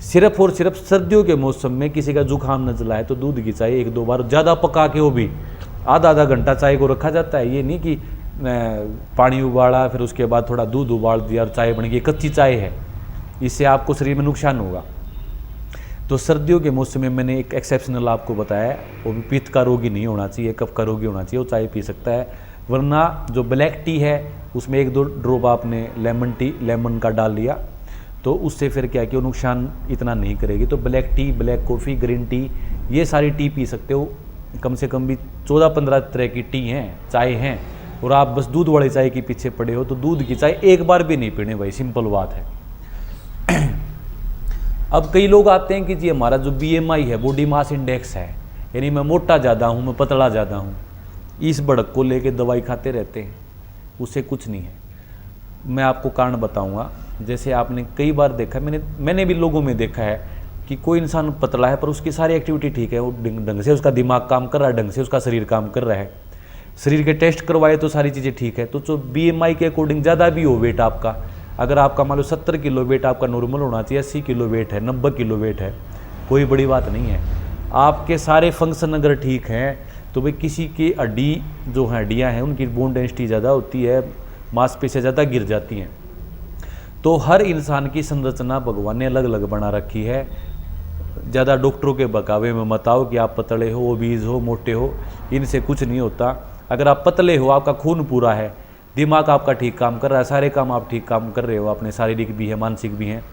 A: सिर्फ और सिर्फ सर्दियों के मौसम में किसी का जुकाम नजला है तो दूध की चाय 1-2 बार ज़्यादा पका के वो भी आधा आधा घंटा चाय को रखा जाता है। ये नहीं कि पानी उबाला फिर उसके बाद थोड़ा दूध उबाल दिया और चाय बन गई, कच्ची चाय है, इससे आपको शरीर में नुकसान होगा। तो सर्दियों के मौसम में मैंने एक एक्सेप्शनल आपको बताया, वो भी पित्त का रोगी नहीं होना चाहिए, कफ का रोगी होना चाहिए, वो चाय पी सकता है। वरना जो ब्लैक टी है उसमें 1-2 ड्रॉप आपने लेमन का डाल लिया तो उससे फिर क्या कि वो नुकसान इतना नहीं करेगी। तो black T, black coffee, green tea, ये सारी टी पी सकते हो। कम से कम भी 14-15 तरह की टी हैं, चाय हैं, और आप बस दूध वाली चाय के पीछे पड़े हो तो दूध की चाय एक बार भी नहीं पीने भाई, सिंपल बात है। अब कई लोग आते हैं कि जी हमारा जो BMI है, बॉडी मास इंडेक्स है, यानी मैं मोटा ज़्यादा हूँ, मैं पतला ज़्यादा हूँ, इस भड़क को लेके दवाई खाते रहते हैं, उससे कुछ नहीं है। मैं आपको कारण बताऊंगा। जैसे आपने कई बार देखा, मैंने भी लोगों में देखा है कि कोई इंसान पतला है पर उसकी सारी एक्टिविटी ठीक है, वो ढंग से उसका दिमाग काम कर रहा है, ढंग से उसका शरीर काम कर रहा है, शरीर के टेस्ट करवाए तो सारी चीज़ें ठीक है। तो जो BMI के अकॉर्डिंग ज़्यादा भी हो वेट आपका, अगर आपका मान लो 70 किलो वेट आपका नॉर्मल होना चाहिए, 80 किलो वेट है, 90 किलो वेट है, कोई बड़ी बात नहीं है। आपके सारे फंक्शन अगर ठीक हैं तो भाई किसी की हड्डी जो हड्डियाँ हैं उनकी बोन डेंसिटी ज़्यादा होती है, मांसपेशियाँ ज़्यादा गिर जाती हैं। तो हर इंसान की संरचना भगवान ने अलग अलग बना रखी है। ज़्यादा डॉक्टरों के बकावे में मत आओ कि आप पतले हो, ओबीज हो, मोटे हो, इनसे कुछ नहीं होता। अगर आप पतले हो, आपका खून पूरा है, दिमाग आपका ठीक काम कर रहा है, सारे काम आप ठीक काम कर रहे हो, अपने शारीरिक भी है, मानसिक भी हैं,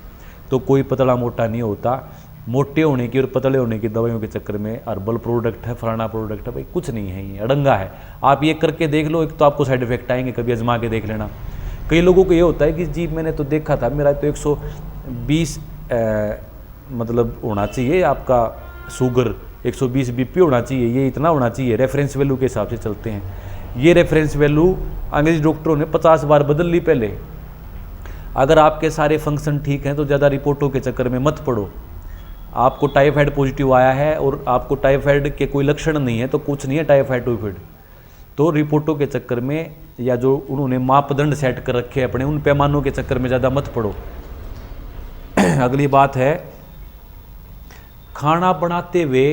A: तो कोई पतला मोटा नहीं होता। मोटे होने की और पतले होने की दवाइयों के चक्कर में हर्बल प्रोडक्ट है, फलाना प्रोडक्ट है, भाई कुछ नहीं है, ये अड़ंगा है। आप ये करके देख लो, एक तो आपको साइड इफेक्ट आएंगे, कभी आजमा के देख लेना। कई लोगों को ये होता है कि जी मैंने तो देखा था, मेरा तो 120 मतलब होना चाहिए आपका शुगर, 120 BP होना चाहिए, ये इतना होना चाहिए, रेफरेंस वैल्यू के हिसाब से चलते हैं। ये रेफरेंस वैल्यू अंग्रेजी डॉक्टरों ने 50 बार बदल ली पहले। अगर आपके सारे फंक्शन ठीक हैं तो ज़्यादा रिपोर्टों के चक्कर में मत पड़ो। आपको टाइफाइड पॉजिटिव आया है और आपको टाइफाइड के कोई लक्षण नहीं है तो कुछ नहीं है टाइफाइड टूफाइड, तो रिपोर्टों के चक्कर में या जो उन्होंने मापदंड सेट कर रखे अपने उन पैमानों के चक्कर में ज़्यादा मत पड़ो। अगली बात है, खाना बनाते हुए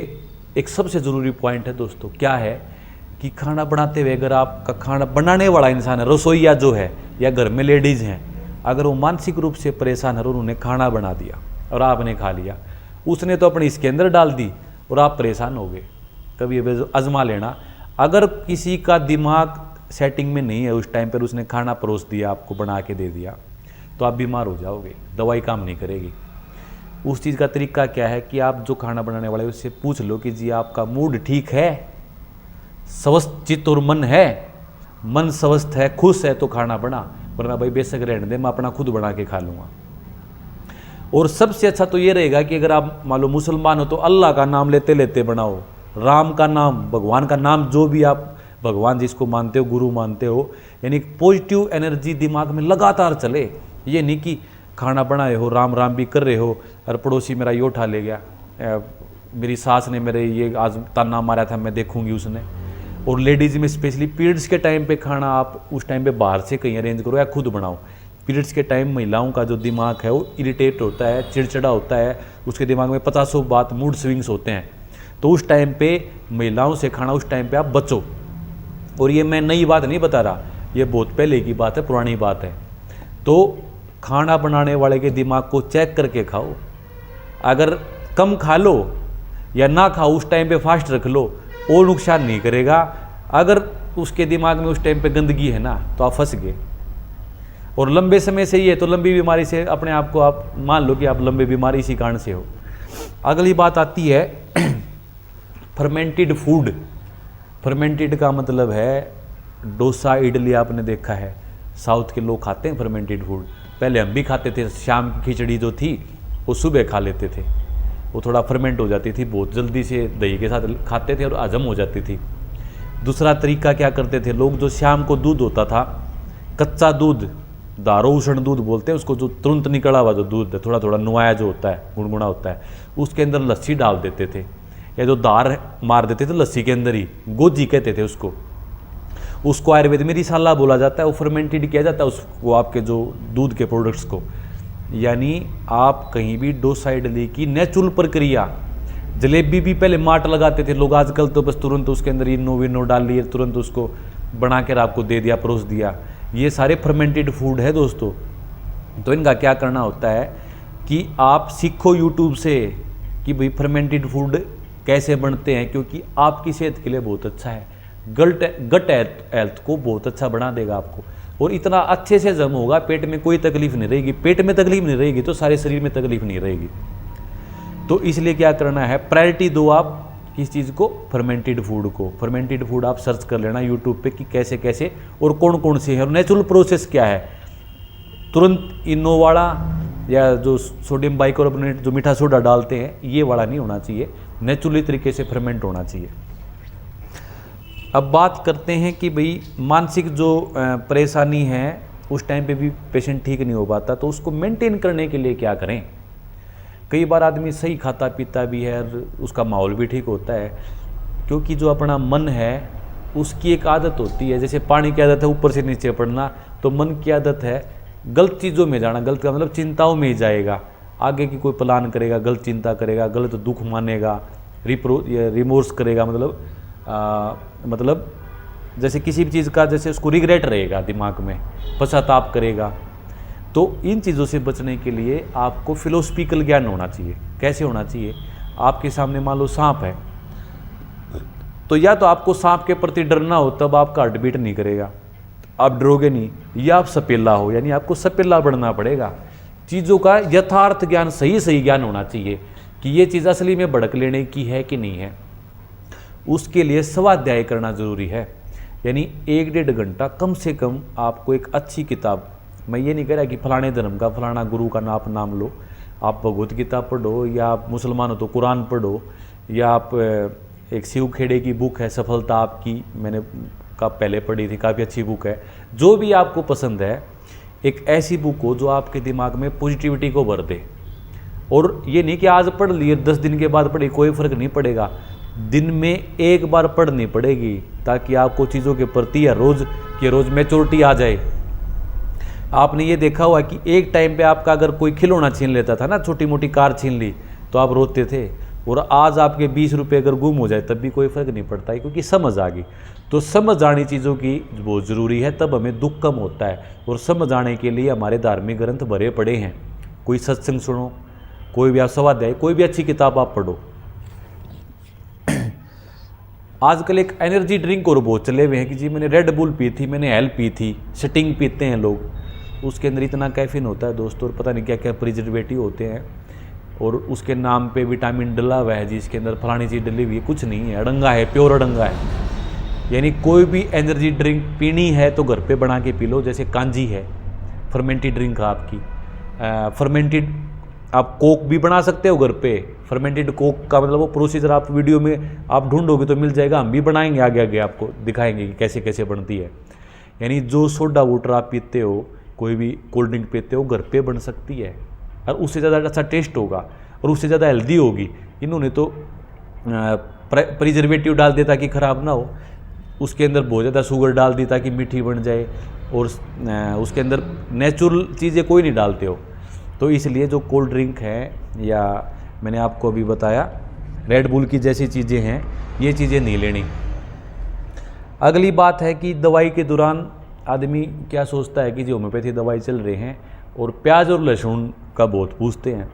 A: एक सबसे ज़रूरी पॉइंट है दोस्तों, क्या है कि खाना बनाते हुए अगर आपका खाना बनाने वाला इंसान है, रसोईया जो है या घर में लेडीज़ हैं, अगर वो मानसिक रूप से परेशान है और उन्होंने खाना बना दिया और आपने खा लिया, उसने तो अपनी इसके अंदर डाल दी और आप परेशान हो गए, कभी आजमा लेना। अगर किसी का दिमाग सेटिंग में नहीं है उस टाइम पर, उसने खाना परोस दिया, आपको बना के दे दिया, तो आप बीमार हो जाओगे, दवाई काम नहीं करेगी। उस चीज़ का तरीका क्या है कि आप जो खाना बनाने वाले उससे पूछ लो कि जी आपका मूड ठीक है, स्वस्थ चित्त और मन है, मन स्वस्थ है, खुश है तो खाना बना, वरना भाई बेशक रहने दे, मैं अपना खुद बना के खा लूँगा। और सबसे अच्छा तो ये रहेगा कि अगर आप मान लो मुसलमान हो तो अल्लाह का नाम लेते लेते बनाओ, राम का नाम, भगवान का नाम, जो भी आप भगवान जिसको मानते हो, गुरु मानते हो, यानी पॉजिटिव एनर्जी दिमाग में लगातार चले। ये नहीं कि खाना बनाए हो, राम राम भी कर रहे हो और पड़ोसी मेरा ये उठा ले गया, मेरी सास ने मेरे ये आज ताना मारा था, मैं देखूंगी उसने। और लेडीज़ में स्पेशली पीरियड्स के टाइम पे खाना आप उस टाइम पे बाहर से कहीं अरेंज करो या खुद बनाओ। पीरियड्स के टाइम महिलाओं का जो दिमाग है वो इरिटेट होता है, चिड़चिड़ा होता है, उसके दिमाग में 50 बात, मूड स्विंग्स होते हैं, तो उस टाइम पे महिलाओं से खाना उस टाइम पे आप बचो। और ये मैं नई बात नहीं बता रहा, ये बहुत पहले की बात है, पुरानी बात है। तो खाना बनाने वाले के दिमाग को चेक करके खाओ, अगर कम खा लो या ना खाओ, उस टाइम पे फास्ट रख लो, वो नुकसान नहीं करेगा। अगर उसके दिमाग में उस टाइम पे गंदगी है ना तो आप फंस गए, और लंबे समय से ही है तो लंबी बीमारी से अपने आप को आप मान लो कि आप लंबे बीमारी इसी कारण से हो। अगली बात आती है फर्मेंटेड फूड। फर्मेंटेड का मतलब है डोसा, इडली, आपने देखा है साउथ के लोग खाते हैं फर्मेंटेड फूड, पहले हम भी खाते थे। शाम की खिचड़ी जो थी वो सुबह खा लेते थे, वो थोड़ा फर्मेंट हो जाती थी, बहुत जल्दी से दही के साथ खाते थे और हजम हो जाती थी। दूसरा तरीका क्या करते थे लोग, जो शाम को दूध होता था, कच्चा दूध, दारो उष्ण दूध बोलते हैं उसको, जो तुरंत निकला हुआ जो दूध है, थोड़ा थोड़ा नुआया जो होता है, गुनगुना होता है, उसके अंदर लस्सी डाल देते थे, या जो दार मार देते थे लस्सी के अंदर ही, गोजी कहते थे उसको आयुर्वेद में रिसाला बोला जाता है। वो फर्मेंटेड किया जाता है उसको, आपके जो दूध के प्रोडक्ट्स को। यानी आप कहीं भी डोसा इडली की नेचुरल प्रक्रिया जलेबी भी पहले माट लगाते थे लोग, आजकल तो बस तुरंत उसके अंदर इनो विनो डाल लिए, तुरंत उसको बना कर आपको दे दिया, परोस दिया। ये सारे फर्मेंटेड फूड है दोस्तों। तो इनका क्या करना होता है कि आप सीखो यूट्यूब से कि भाई फर्मेंटेड फूड कैसे बनते हैं, क्योंकि आपकी सेहत के लिए बहुत अच्छा है, गट हेल्थ को बहुत अच्छा बना देगा आपको, और इतना अच्छे से हजम होगा, पेट में कोई तकलीफ नहीं रहेगी। पेट में तकलीफ नहीं रहेगी तो सारे शरीर में तकलीफ नहीं रहेगी। तो इसलिए क्या करना है, प्रायोरिटी दो आप किस चीज़ को, फर्मेंटेड फूड को। फर्मेंटेड फूड आप सर्च कर लेना यूट्यूब पे कि कैसे कैसे और कौन कौन से है, और नेचुरल प्रोसेस क्या है। तुरंत इनो वाला या जो सोडियम बाइकार्बोनेट जो मीठा सोडा डालते हैं, ये वाला नहीं होना चाहिए, नेचुरली तरीके से फर्मेंट होना चाहिए। अब बात करते हैं कि भाई मानसिक जो परेशानी है उस टाइम पे भी पेशेंट ठीक नहीं हो पाता, तो उसको मेंटेन करने के लिए क्या करें। कई बार आदमी सही खाता पीता भी है और उसका माहौल भी ठीक होता है, क्योंकि जो अपना मन है उसकी एक आदत होती है, जैसे पानी की आदत है ऊपर से नीचे पड़ना, तो मन की आदत है गलत चीज़ों में जाना। गलत का मतलब चिंताओं में ही जाएगा, आगे की कोई प्लान करेगा, गलत चिंता करेगा, गलत दुख मानेगा, रिमोर्स करेगा, मतलब जैसे किसी भी चीज़ का जैसे उसको रिग्रेट रहेगा, दिमाग में पश्चाताप करेगा। तो इन चीज़ों से बचने के लिए आपको फिलोसफिकल ज्ञान होना चाहिए। कैसे होना चाहिए, आपके सामने मान लो सांप है, तो या तो आपको सांप के प्रति डरना हो, तब आपका हार्ट बीट नहीं करेगा, आप डरोगे नहीं, या आप सपेला हो, यानी आपको सपेला बनना पड़ेगा। चीज़ों का यथार्थ ज्ञान, सही ज्ञान होना चाहिए कि ये चीज़ असली में भड़क लेने की है कि नहीं है। उसके लिए स्वाध्याय करना ज़रूरी है, यानी 1-1.5 घंटा कम से कम आपको एक अच्छी किताब, मैं ये नहीं कह रहा कि फलाने धर्म का फलाना गुरु का नाम लो, आप भगवत गीता पढ़ो, या आप मुसलमान हो तो कुरान पढ़ो, या आप एक शिव खेड़े की बुक है सफलता आपकी, मैंने पहले पढ़ी थी, काफ़ी अच्छी बुक है। जो भी आपको पसंद है, एक ऐसी बुक हो जो आपके दिमाग में पॉजिटिविटी को भर दे। और ये नहीं कि आज पढ़ लिए 10 दिन के बाद पढ़ी, कोई फ़र्क नहीं पड़ेगा, दिन में एक बार पढ़नी पड़ेगी, ताकि आपको चीज़ों के प्रति या रोज़ मैच्योरिटी आ जाए। आपने ये देखा हुआ कि एक टाइम पे आपका अगर कोई खिलौना छीन लेता था ना, छोटी मोटी कार छीन ली, तो आप रोते थे, और आज आपके 20 रुपये अगर गुम हो जाए तब भी कोई फ़र्क नहीं पड़ता है, क्योंकि समझ आ गई। तो समझ आनी चीज़ों की बहुत ज़रूरी है, तब हमें दुख कम होता है। और समझ आने के लिए हमारे धार्मिक ग्रंथ भरे पड़े हैं, कोई सत्संग सुनो, कोई भी आप स्वाध्याय, कोई भी अच्छी किताब आप पढ़ो। आजकल एक एनर्जी ड्रिंक और बहुत चले हुए हैं कि जी मैंने रेड बुल पी थी, मैंने हेल पी थी, स्टिंग पीते हैं लोग, उसके अंदर इतना कैफीन होता है दोस्तों, और पता नहीं क्या क्या प्रिजर्वेटिव होते हैं, और उसके नाम पे विटामिन डला हुआ है, जिसके अंदर फलानी चीज़ डली हुई है, कुछ नहीं है, अड़ंगा है, प्योर अड़ंगा है। यानी कोई भी एनर्जी ड्रिंक पीनी है तो घर पे बना के पी लो, जैसे कांजी है, फर्मेंटेड ड्रिंक है आपकी, फर्मेंटेड आप कोक भी बना सकते हो घर पे। फर्मेंटेड कोक का मतलब वो प्रोसीजर आप वीडियो में आप ढूंढोगे तो मिल जाएगा, हम भी बनाएंगे, आगे आगे आपको दिखाएंगे कि कैसे कैसे बनती है। यानी जो सोडा वाटर आप पीते हो, कोई भी कोल्ड ड्रिंक पीते हो, घर पे बन सकती है, और उससे ज़्यादा अच्छा टेस्ट होगा और उससे ज़्यादा हेल्दी होगी। इन्होंने तो प्रिजर्वेटिव डाल दिया ताकि ख़राब ना हो, उसके अंदर बहुत ज़्यादा शुगर डाल दी ताकि मीठी बन जाए, और उसके अंदर नेचुरल चीज़ें कोई नहीं डालते हो। तो इसलिए जो कोल्ड ड्रिंक है, या मैंने आपको अभी बताया रेड बुल की जैसी चीज़ें हैं, ये चीज़ें नहीं लेनी। अगली बात है कि दवाई के दौरान आदमी क्या सोचता है कि जो होम्योपैथी दवाई चल रहे हैं, और प्याज और लहसुन का बहुत पूछते हैं।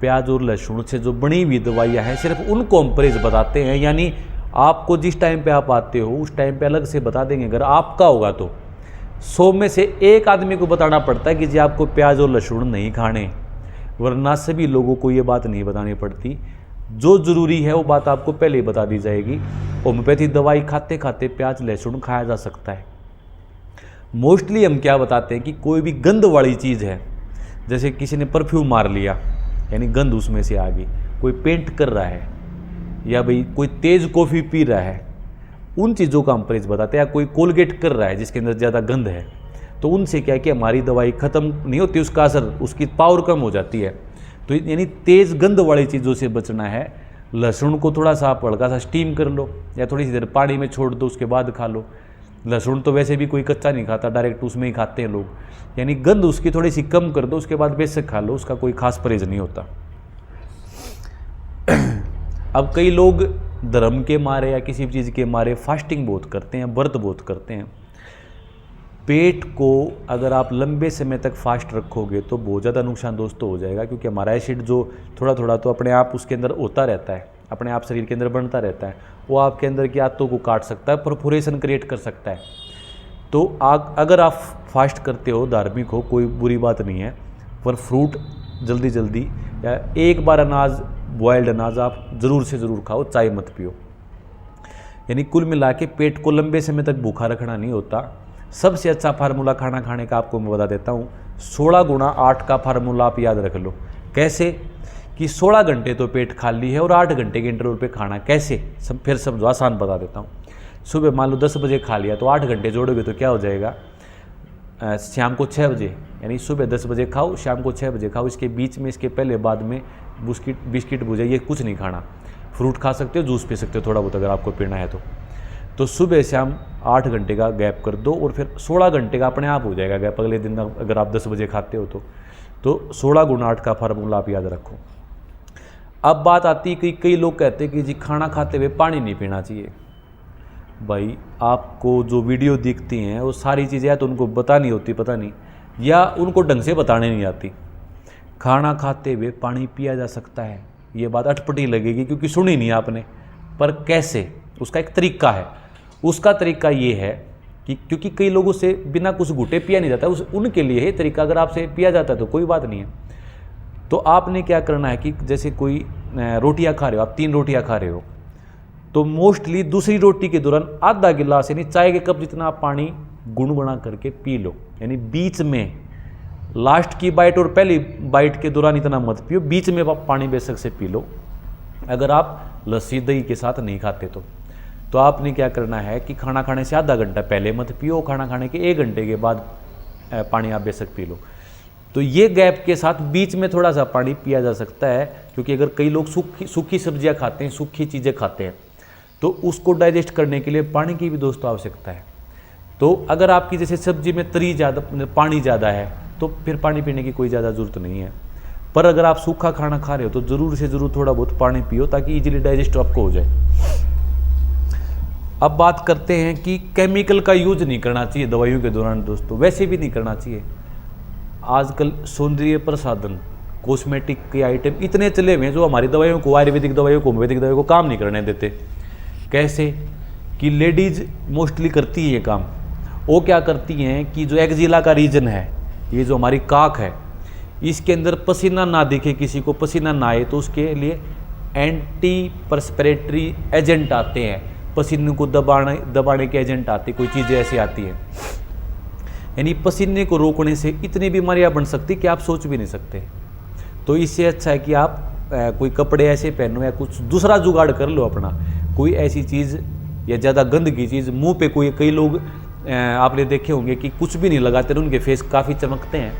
A: प्याज और लहसुन से जो बनी हुई दवाइयाँ हैं, सिर्फ उनको हम परहेज बताते हैं, यानी आपको जिस टाइम पे आप आते हो उस टाइम पे अलग से बता देंगे। अगर आपका होगा तो 100 में से 1 आदमी को बताना पड़ता है कि जी आपको प्याज और लहसुन नहीं खाने, वरना सभी लोगों को ये बात नहीं बतानी पड़ती। जो ज़रूरी है वो बात आपको पहले ही बता दी जाएगी। होम्योपैथी दवाई खाते खाते प्याज लहसुन खाया जा सकता है। मोस्टली हम क्या बताते हैं कि कोई भी गंध वाली चीज़ है, जैसे किसी ने परफ्यूम मार लिया, यानी गंध उसमें से आ गई, कोई पेंट कर रहा है, या भाई कोई तेज़ कॉफ़ी पी रहा है, उन चीज़ों का हम परहेज बताते हैं। या कोई कोलगेट कर रहा है जिसके अंदर ज़्यादा गंध है, तो उनसे क्या है कि हमारी दवाई ख़त्म नहीं होती, उसका असर, उसकी पावर कम हो जाती है। तो यानी तेज़ गंध वाली चीज़ों से बचना है। लहसुन को थोड़ा सा आप हल्का सा स्टीम कर लो, या थोड़ी सी देर पानी में छोड़ दो, उसके बाद खा लो। लहसुन तो वैसे भी कोई कच्चा नहीं खाता, डायरेक्ट उसमें ही खाते हैं लोग, यानी गंध उसकी थोड़ी सी कम कर दो, उसके बाद बेशक खा लो, उसका कोई खास परहेज नहीं होता। अब कई लोग धर्म के मारे या किसी भी चीज़ के मारे फास्टिंग बहुत करते हैं, व्रत बहुत करते हैं। पेट को अगर आप लंबे समय तक फास्ट रखोगे तो बहुत ज़्यादा नुकसान दोस्तों हो जाएगा, क्योंकि हमारा एसिड जो थोड़ा थोड़ा तो अपने आप उसके अंदर होता रहता है, अपने आप शरीर के अंदर बनता रहता है, वो आपके अंदर की आदतों को काट सकता है, परफोरेशन क्रिएट कर सकता है। तो अगर आप फास्ट करते हो, धार्मिक हो, कोई बुरी बात नहीं है, पर फ्रूट जल्दी जल्दी या एक बार अनाज, बॉयल्ड अनाज आप ज़रूर से ज़रूर खाओ, चाय मत पियो। यानी कुल मिला के पेट को लंबे समय तक भूखा रखना नहीं होता। सबसे अच्छा फार्मूला खाना खाने का आपको मैं बता देता हूँ, 16 गुणा 8 का फार्मूला आप याद रख लो। कैसे कि 16 घंटे तो पेट खाली है और 8 घंटे के इंटरवल पे खाना। कैसे फिर समझो, आसान बता देता हूँ। सुबह मान लो 10 बजे खा लिया तो 8 घंटे जोड़ोगे तो क्या हो जाएगा, शाम को 6 बजे, यानी सुबह 10 बजे खाओ, शाम को 6 बजे खाओ। इसके बीच में, इसके पहले बाद में बिस्किट भुजिया ये कुछ नहीं खाना। फ्रूट खा सकते हो, जूस पी सकते हो थोड़ा बहुत अगर आपको पीना है तो सुबह शाम 8 घंटे का गैप कर दो और फिर 16 घंटे का अपने आप हो जाएगा गैप अगले दिन अगर आप 10 बजे खाते हो तो 16 गुणा 8 का फार्मूला आप याद रखो। अब बात आती है कि कई लोग कहते हैं कि जी खाना खाते हुए पानी नहीं पीना चाहिए। भाई आपको जो वीडियो दिखती हैं वो सारी चीज़ें या तो उनको बतानी होती, पता नहीं, या उनको ढंग से बताने नहीं आती। खाना खाते हुए पानी पिया जा सकता है, ये बात अटपटी लगेगी क्योंकि सुनी नहीं आपने, पर कैसे, उसका एक तरीका है। उसका तरीका ये है कि क्योंकि कई लोगों से बिना कुछ घुटे पिया नहीं जाता, उनके लिए है तरीका। अगर आपसे पिया जाता है तो कोई बात नहीं है। तो आपने क्या करना है कि जैसे कोई रोटियां खा रहे हो, आप 3 रोटियां खा रहे हो, तो मोस्टली दूसरी रोटी के दौरान आधा गिलास यानी चाय के कप जितना आप पानी गुनगुना करके पी लो। यानी बीच में लास्ट की बाइट और पहली बाइट के दौरान इतना मत पियो, बीच में आप पानी बेशक से पी लो। अगर आप लस्सी दही के साथ नहीं खाते तो आपने क्या करना है कि खाना खाने से आधा घंटा पहले मत पियो, खाना खाने के 1 घंटे के बाद पानी आप बेशक पी लो। तो ये गैप के साथ बीच में थोड़ा सा पानी पिया जा सकता है, क्योंकि अगर कई लोग सूखी सब्जियां खाते हैं, सूखी चीज़ें खाते हैं, तो उसको डाइजेस्ट करने के लिए पानी की भी दोस्तों आवश्यकता है। तो अगर आपकी जैसे सब्जी में पानी ज़्यादा है तो फिर पानी पीने की कोई ज़्यादा ज़रूरत नहीं है। पर अगर आप सूखा खाना खा रहे हो तो ज़रूर से ज़रूर थोड़ा बहुत पानी पियो ताकि इजीली डाइजेस्ट आपको हो जाए। अब बात करते हैं कि केमिकल का यूज नहीं करना चाहिए दवाइयों के दौरान दोस्तों, वैसे भी नहीं करना चाहिए। आजकल सौंदर्य प्रसाधन, कॉस्मेटिक के आइटम इतने चले हुए हैं जो हमारी दवाइयों को, आयुर्वेदिक दवाइयों को, होम्योपैथिक दवाइयों को काम नहीं करने देते। कैसे कि लेडीज मोस्टली करती है ये काम। वो क्या करती हैं कि जो एक्जिला का रीजन है, ये जो हमारी काख है, इसके अंदर पसीना ना दिखे, किसी को पसीना ना आए, तो उसके लिए एंटी पर्सपिरेटरी एजेंट आते हैं, पसीने को दबाने के एजेंट आते, कोई चीज़ें ऐसी आती हैं। यानी पसीने को रोकने से इतनी बीमारियां बन सकती कि आप सोच भी नहीं सकते। तो इससे अच्छा है कि आप कोई कपड़े ऐसे पहनो या कुछ दूसरा जुगाड़ कर लो अपना, कोई ऐसी चीज़ या ज़्यादा गंदगी चीज़। मुंह पे कई लोग आपने देखे होंगे कि कुछ भी नहीं लगाते, उनके फेस काफ़ी चमकते हैं,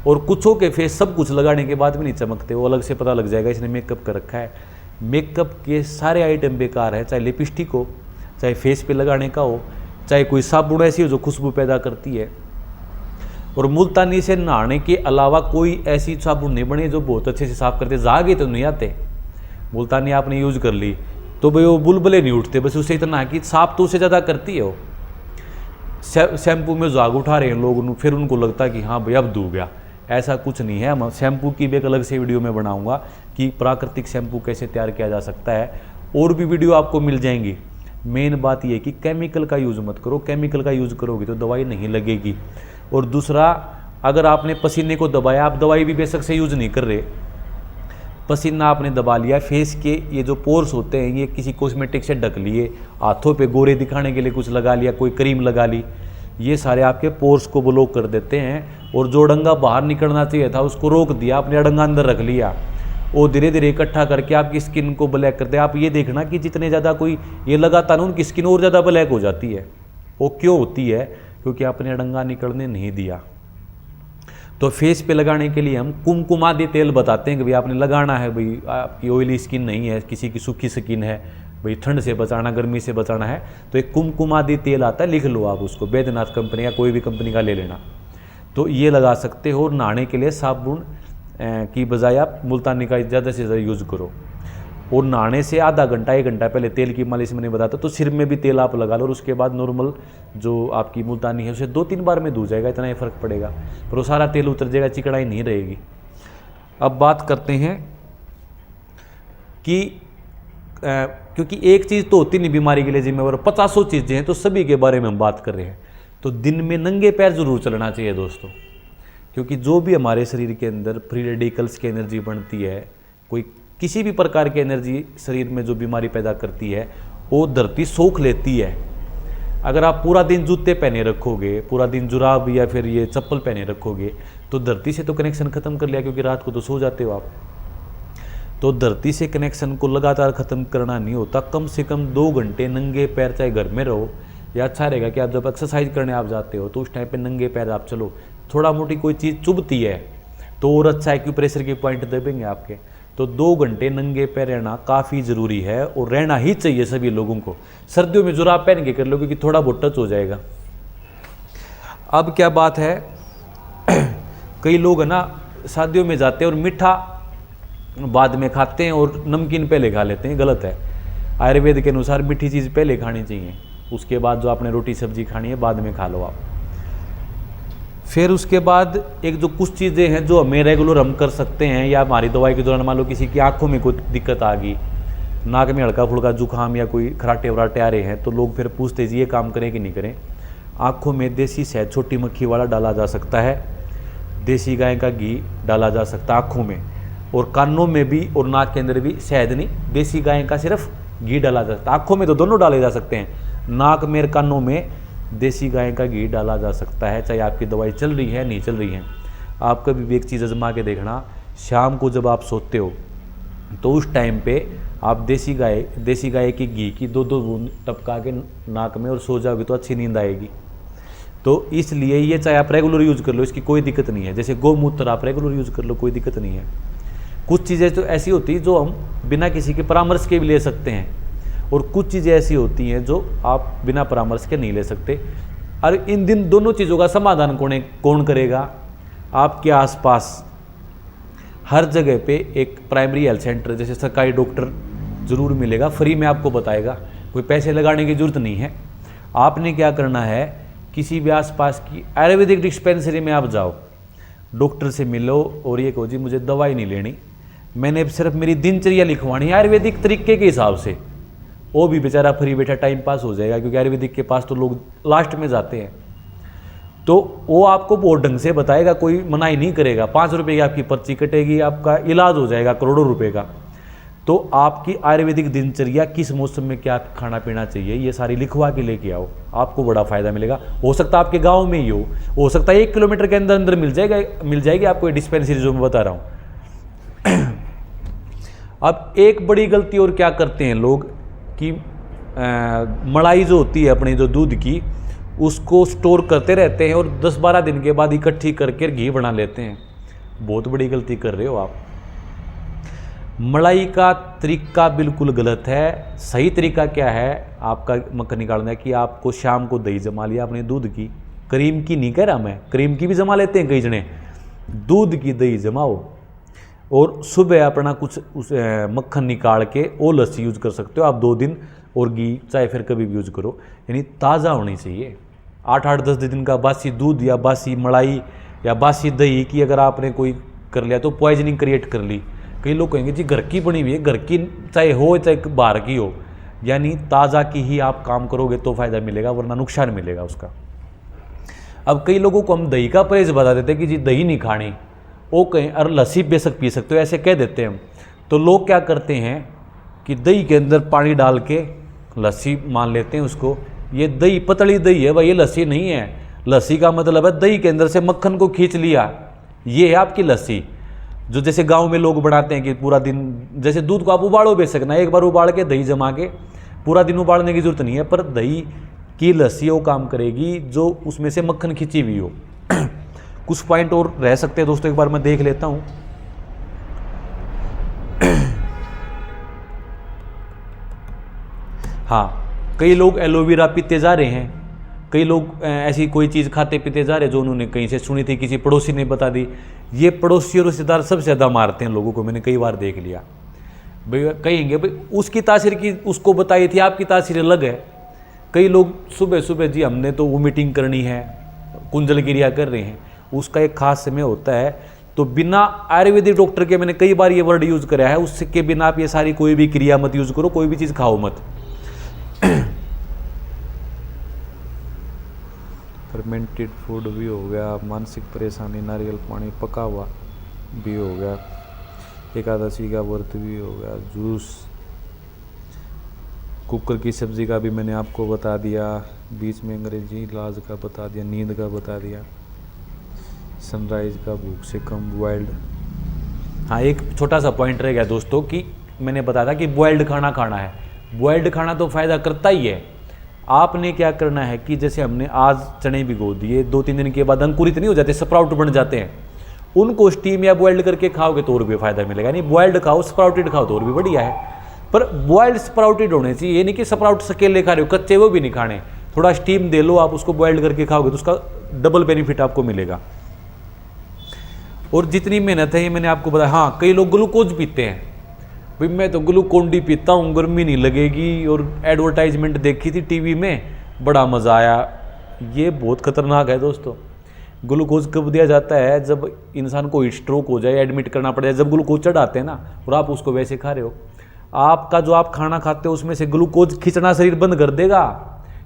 A: और कुछों के फेस सब कुछ लगाने के बाद भी नहीं चमकते, वो अलग से पता लग जाएगा इसने मेकअप कर रखा है। मेकअप के सारे आइटम बेकार है, चाहे लिपस्टिक हो, चाहे फेस पे लगाने का हो, चाहे कोई साबुन ऐसी हो जो खुशबू पैदा करती है। और मुल्तानी से नहाने के अलावा कोई ऐसी साबुन नहीं बनी जो बहुत अच्छे से साफ करते, जागे तो नहीं आते। मुल्तानी आपने यूज कर ली तो भाई वो बुलबुले नहीं उठते, बस उससे इतना है कि साफ तो उससे ज़्यादा करती है वो। शैम्पू में जाग उठा रहे हैं लोग, फिर उनको लगता है कि हाँ भाई अब धो गया। ऐसा कुछ नहीं है। मैं शैम्पू की भी एक अलग से वीडियो में बनाऊंगा कि प्राकृतिक शैम्पू कैसे तैयार किया जा सकता है, और भी वीडियो आपको मिल जाएंगी। मेन बात यह है कि केमिकल का यूज़ मत करो, केमिकल का यूज़ करोगे तो दवाई नहीं लगेगी। और दूसरा, अगर आपने पसीने को दबाया, आप दवाई भी बेशक से यूज़ नहीं कर रहे, पसीना आपने दबा लिया, फेस के ये जो पोर्स होते हैं ये किसी कॉस्मेटिक से ढक लिए, हाथों पे गोरे दिखाने के लिए कुछ लगा लिया, कोई क्रीम लगा ली, ये सारे आपके पोर्स को ब्लॉक कर देते हैं। और जो अड़ंगा बाहर निकलना चाहिए था उसको रोक दिया, आपने अड़ंगा अंदर रख लिया, वो धीरे धीरे इकट्ठा करके आपकी स्किन को ब्लैक करते हैं। आप ये देखना कि जितने ज़्यादा कोई ये लगाता ना, उनकी स्किन और ज़्यादा ब्लैक हो जाती है। वो क्यों होती है? क्योंकि आपने अड़ंगा निकलने नहीं दिया। तो फेस पे लगाने के लिए हम कुमकुमादी तेल बताते हैं कि भाई आपने लगाना है, भाई आपकी ऑयली स्किन नहीं है, किसी की सूखी स्किन है, भाई ठंड से बचाना, गर्मी से बचाना है, तो एक कुमकुमादी तेल आता है, लिख लो आप उसको, बैद्यनाथ कंपनी या कोई भी कंपनी का ले लेना, तो ये लगा सकते हो। और नहाने के लिए साबुन की बजाय आप मुल्तानी का ज़्यादा से ज़्यादा यूज़ करो। और नहाने से आधा घंटा 1 घंटा पहले तेल की मालिश मैंने बताया था, तो सिर में भी तेल आप लगा लो और उसके बाद नॉर्मल जो आपकी मुल्तानी है उसे 2-3 बार में धो जाएगा, इतना ही फ़र्क पड़ेगा, पर वो सारा तेल उतर जाएगा, चिकनाई नहीं रहेगी। अब बात करते हैं कि क्योंकि एक चीज़ तो होती नहीं बीमारी के लिए जिम्मेवार, 50 चीज़ें हैं, तो सभी के बारे में हम बात कर रहे हैं। तो दिन में नंगे पैर जरूर चलना चाहिए दोस्तों, क्योंकि जो भी हमारे शरीर के अंदर फ्री रेडिकल्स की एनर्जी बनती है, कोई किसी भी प्रकार की एनर्जी शरीर में जो बीमारी पैदा करती है, वो धरती सोख लेती है। अगर आप पूरा दिन जूते पहने रखोगे, पूरा दिन जुराब या फिर ये चप्पल पहने रखोगे, तो धरती से तो कनेक्शन ख़त्म कर लिया, क्योंकि रात को तो सो जाते हो आप। तो धरती से कनेक्शन को लगातार ख़त्म करना नहीं होता, कम से कम 2 घंटे नंगे पैर, चाहे घर में रहो या अच्छा रहेगा कि आप जब एक्सरसाइज करने आप जाते हो तो उस टाइम पे नंगे पैर आप चलो। थोड़ा मोटी कोई चीज़ चुभती है तो और अच्छा है कि प्रेशर के पॉइंट दबेंगे आपके। तो 2 घंटे नंगे पैर रहना काफ़ी ज़रूरी है और रहना ही चाहिए सभी लोगों को। सर्दियों में जुराब पहन के कर लो, क्योंकि थोड़ा बहुत टच हो जाएगा। अब क्या बात है, कई लोग है ना शादियों में जाते हैं और मीठा बाद में खाते हैं और नमकीन पहले खा लेते हैं, गलत है। आयुर्वेद के अनुसार मीठी चीज़ पहले खानी चाहिए, उसके बाद जो आपने रोटी सब्जी खानी है बाद में खा लो आप। फिर उसके बाद एक जो कुछ चीज़ें हैं जो हमें रेगुलर हम कर सकते हैं, या हमारी दवाई के दौरान मान लो किसी की आंखों में कोई दिक्कत आ गई, नाक में हल्का फुल्का जुकाम या कोई खराटे वराटे आ रहे हैं, तो लोग फिर पूछते जी ये काम करें कि नहीं करें। आँखों में देसी शहद छोटी मक्खी वाला डाला जा सकता है, देसी गाय का घी डाला जा सकता है आँखों में, और कानों में भी और नाक के अंदर भी शहद नहीं, देसी गाय का सिर्फ घी डाला जा सकता है। आँखों में तो दोनों डाले जा सकते हैं, नाक में और कानों में देसी गाय का घी डाला जा सकता है, चाहे आपकी दवाई चल रही है नहीं चल रही है। आप कभी भी एक चीज़ आजमा के देखना, शाम को जब आप सोते हो तो उस टाइम पे आप देसी गाय की घी की 2-2 बूंद टपका के नाक में और सो जाओगे तो अच्छी नींद आएगी। तो इसलिए ये चाहे आप रेगुलर यूज़ कर लो, इसकी कोई दिक्कत नहीं है। जैसे गौमूत्र आप रेगुलर यूज़ कर लो, कोई दिक्कत नहीं है। कुछ चीज़ें तो ऐसी होती है जो हम बिना किसी के परामर्श के भी ले सकते हैं, और कुछ चीज़ें ऐसी होती हैं जो आप बिना परामर्श के नहीं ले सकते। और इन दिन दोनों चीज़ों का समाधान कौन करेगा? आपके आसपास हर जगह पे एक प्राइमरी हेल्थ सेंटर, जैसे सरकारी डॉक्टर ज़रूर मिलेगा, फ्री में आपको बताएगा, कोई पैसे लगाने की ज़रूरत नहीं है। आपने क्या करना है, किसी भी आसपास की आयुर्वेदिक डिस्पेंसरी में आप जाओ, डॉक्टर से मिलो और ये कहो जी मुझे दवाई नहीं लेनी, मैंने सिर्फ मेरी दिनचर्या लिखवानी है आयुर्वेदिक तरीके के हिसाब से। वो भी बेचारा फ्री बैठा टाइम पास हो जाएगा, क्योंकि आयुर्वेदिक के पास तो लोग लास्ट में जाते हैं। तो वो आपको बहुत ढंग से बताएगा, कोई मनाही नहीं करेगा। 5 रुपये की आपकी पर्ची कटेगी, आपका इलाज हो जाएगा करोड़ों रुपए का। तो आपकी आयुर्वेदिक दिनचर्या, किस मौसम में क्या खाना पीना चाहिए, ये सारी लिखवा के लेके आओ, आपको बड़ा फायदा मिलेगा। हो सकता है आपके गाँव में ही हो सकता है 1 किलोमीटर के अंदर अंदर मिल जाएगी आपको ये डिस्पेंसरी जो मैं बता रहा हूँ। अब एक बड़ी गलती और क्या करते हैं लोग कि मलाई जो होती है अपनी जो दूध की, उसको स्टोर करते रहते हैं और 10-12 दिन के बाद इकट्ठी करके घी बना लेते हैं। बहुत बड़ी गलती कर रहे हो आप। मलाई का तरीका बिल्कुल गलत है। सही तरीका क्या है आपका मक्खन निकालना है कि आपको शाम को दही जमा लिया अपने दूध की, क्रीम की नहीं कह रहा मैं, क्रीम की भी जमा लेते हैं कई जने, दूध की दही जमाओ और सुबह अपना कुछ मक्खन निकाल के वो लस्सी यूज़ कर सकते हो आप 2 दिन, और घी चाहे फिर कभी भी यूज़ करो, यानी ताज़ा होनी चाहिए। 8-10 दिन का बासी दूध या बासी मलाई या बासी दही की अगर आपने कोई कर लिया तो पॉइजनिंग क्रिएट कर ली। कई लोग कहेंगे जी घर की बनी हुई है, घर की चाहे हो चाहे बाहर की हो, यानी ताज़ा की ही आप काम करोगे तो फ़ायदा मिलेगा, वरना नुकसान मिलेगा उसका। अब कई लोगों को हम दही का परहेज बता देते हैं कि जी दही नहीं खानी, वो कहें अरे लस्सी बेशक पी सकते हो, ऐसे कह देते हैं हम। तो लोग क्या करते हैं कि दही के अंदर पानी डाल के लस्सी मान लेते हैं उसको। ये दही पतली दही है भाई, ये लस्सी नहीं है। लस्सी का मतलब है दही के अंदर से मक्खन को खींच लिया, ये है आपकी लस्सी। जो जैसे गांव में लोग बनाते हैं कि पूरा दिन, जैसे दूध को आप उबालो बेशक ना, एक बार उबाल के दही जमा के पूरा दिन उबालने की जरूरत नहीं है, पर दही की लस्सी वो काम करेगी जो उसमें से मक्खन खींची हुई हो। कुछ पॉइंट और रह सकते हैं दोस्तों, एक बार मैं देख लेता हूँ। हाँ, कई लोग एलोवेरा पीते जा रहे हैं, कई लोग ऐसी कोई चीज़ खाते पीते जा रहे हैं जो उन्होंने कहीं से सुनी थी, किसी पड़ोसी ने बता दी। ये पड़ोसी और रिश्तेदार सबसे ज़्यादा मारते हैं लोगों को, मैंने कई बार देख लिया। भाई कहेंगे भाई उसकी तासीर की उसको बताई थी, आपकी तासीर अलग है। कई लोग सुबह सुबह जी हमने तो वोमिटिंग करनी है, कुंजल क्रिया कर रहे हैं, उसका एक खास समय होता है। तो बिना आयुर्वेदिक डॉक्टर के, मैंने कई बार ये वर्ड यूज़ करा है, उसके बिना आप ये सारी कोई भी क्रिया मत यूज़ करो, कोई भी चीज़ खाओ मत। फर्मेंटेड फूड भी हो गया, मानसिक परेशानी नारियल पानी पका हुआ भी हो गया, एकादशी का व्रत भी हो गया, जूस, कुकर की सब्ज़ी का भी मैंने आपको बता दिया, बीच में अंग्रेजी इलाज का बता दिया, नींद का बता दिया, सनराइज का भूख से कम, बॉइल्ड। हाँ, एक छोटा सा पॉइंट रह गया दोस्तों कि मैंने बताया था कि बॉइल्ड खाना खाना है। बॉइल्ड खाना तो फ़ायदा करता ही है। आपने क्या करना है कि जैसे हमने आज चने भिगो दिए, 2-3 दिन के बाद अंकुरित नहीं हो जाते, स्प्राउट बन जाते हैं, उनको स्टीम या बॉइल्ड करके खाओगे तो और भी फ़ायदा मिलेगा। नहीं बॉइल्ड खाओ, स्प्राउटेड खाओ तो और भी बढ़िया है। पर बॉइल्ड स्प्राउटेड होने चाहिए, ये नहीं कि स्प्राउट अकेले खा रहे हो, कच्चे वो भी नहीं खाने, थोड़ा स्टीम दे लो, आप उसको बॉइल्ड करके खाओगे तो उसका डबल बेनिफिट आपको मिलेगा। और जितनी मेहनत है ये मैंने आपको बताया। हाँ, कई लोग ग्लूकोज पीते हैं, भाई मैं तो ग्लूकोन डी पीता हूँ, गर्मी नहीं लगेगी, और एडवर्टाइजमेंट देखी थी टीवी में, बड़ा मज़ा आया। ये बहुत खतरनाक है दोस्तों। ग्लूकोज कब दिया जाता है? जब इंसान को स्ट्रोक हो जाए, एडमिट करना पड़ जाए, जब ग्लूकोज चढ़ाते हैं ना, और आप उसको वैसे खा रहे हो, आपका जो आप खाना खाते हो उसमें से ग्लूकोज खींचना शरीर बंद कर देगा,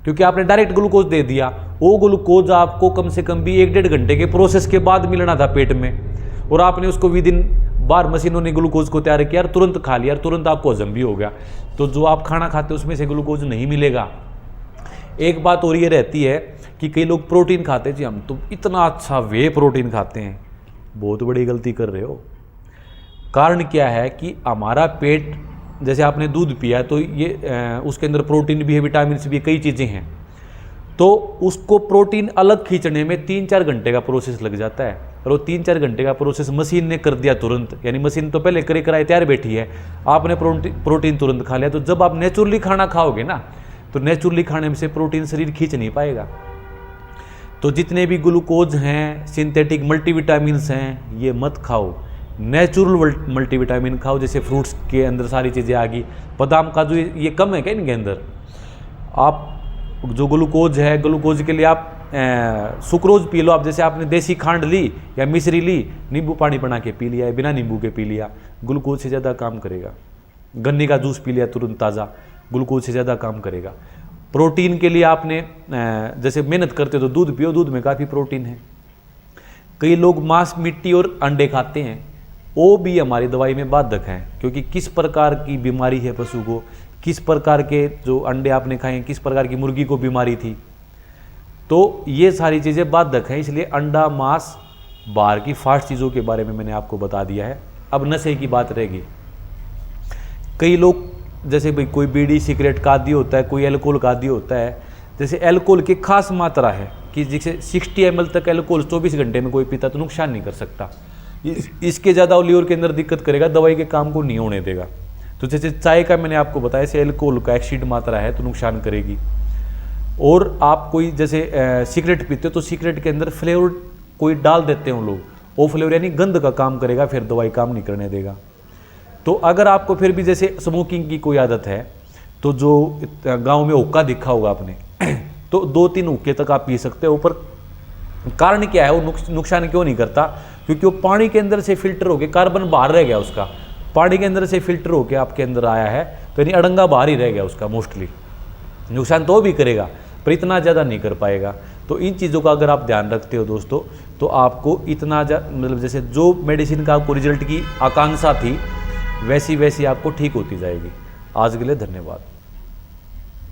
A: क्योंकि आपने डायरेक्ट ग्लूकोज दे दिया। वो ग्लूकोज आपको कम से कम भी 1-1.5 घंटे के प्रोसेस के बाद मिलना था पेट में, और आपने उसको विदिन बार मशीनों ने ग्लूकोज को तैयार किया और तुरंत खा लिया और तुरंत आपको हजम भी हो गया। तो जो आप खाना खाते हो उसमें से ग्लूकोज नहीं मिलेगा। एक बात और ये रहती है कि कई लोग प्रोटीन खाते हैं, जी हम तो इतना अच्छा वे प्रोटीन खाते हैं, बहुत बड़ी गलती कर रहे हो। कारण क्या है कि हमारा पेट, जैसे आपने दूध पिया तो ये उसके अंदर प्रोटीन भी है, विटामिन भी, कई चीज़ें हैं, तो उसको प्रोटीन अलग खींचने में 3-4 घंटे का प्रोसेस लग जाता है, और वो 3-4 घंटे का प्रोसेस मशीन ने कर दिया तुरंत। यानी मशीन तो पहले करे कराए तैयार बैठी है, आपने प्रोटीन तुरंत खा लिया। तो जब आप नेचुरली खाना खाओगे ना, तो नेचुरली खाने में से प्रोटीन शरीर खींच नहीं पाएगा। तो जितने भी ग्लूकोज हैं, सिंथेटिक मल्टीविटामिन्स हैं, ये मत खाओ, नेचुरल मल्टीविटामिन खाओ। जैसे फ्रूट्स के अंदर सारी चीज़ें आ गई, बादाम काजू, ये कम है क्या इनके अंदर? आप जो ग्लूकोज है, ग्लूकोज के लिए आप सुक्रोज पी लो। आप जैसे आपने देसी खांड ली या मिश्री ली, नींबू पानी बना के पी लिया या बिना नींबू के पी लिया, ग्लूकोज से ज़्यादा काम करेगा। गन्ने का जूस पी लिया तुरंत ताज़ा, ग्लूकोज से ज़्यादा काम करेगा। प्रोटीन के लिए आपने जैसे मेहनत करते हो तो दूध पियो, दूध में काफ़ी प्रोटीन है। कई लोग मांस, मिट्टी और अंडे खाते हैं, वो भी हमारी दवाई में बाधक हैं, क्योंकि किस प्रकार की बीमारी है पशु को, किस प्रकार के जो अंडे आपने खाए, किस प्रकार की मुर्गी को बीमारी थी, तो ये सारी चीज़ें बाधक हैं। इसलिए अंडा, मांस, बाहर की फास्ट चीज़ों के बारे में मैंने आपको बता दिया है। अब नशे की बात रहेगी। कई लोग जैसे भाई कोई बीड़ी सिगरेट का आदी होता है, कोई अल्कोहल का आदी होता है। जैसे अल्कोहल की खास मात्रा है कि जैसे 60 ml तक अल्कोहल 24 घंटे में कोई पीता तो नुकसान नहीं कर सकता। इसके ज़्यादा लीवर के अंदर दिक्कत करेगा, दवाई के काम को नहीं होने देगा। तो जैसे चाय का मैंने आपको बताया, जैसे अल्कोहल का एक्सीड मात्रा है तो नुकसान करेगी। और आप कोई जैसे सिगरेट पीते हो तो सिगरेट के अंदर फ्लेवर कोई डाल देते हैं लोग, वो फ्लेवर यानी गंध का काम करेगा, फिर दवाई काम नहीं करने देगा। तो अगर आपको फिर भी जैसे स्मोकिंग की कोई आदत है, तो जो गांव में हुक्का दिखा होगा आपने तो 2-3 हुक्के तक आप पी सकते हो। पर कारण क्या है, वो नुकसान क्यों नहीं करता? क्योंकि वो पानी के अंदर से फिल्टर होकर, कार्बन बाहर रह गया उसका, पानी के अंदर से फिल्टर होकर आपके अंदर आया है, तो यानी अड़ंगा बाहर ही रह गया उसका। मोस्टली नुकसान तो भी करेगा पर इतना ज़्यादा नहीं कर पाएगा। तो इन चीज़ों का अगर आप ध्यान रखते हो दोस्तों, तो आपको इतना मतलब जैसे जो मेडिसिन का आपको रिजल्ट की आकांक्षा थी, वैसी वैसी आपको ठीक होती जाएगी। आज के लिए धन्यवाद।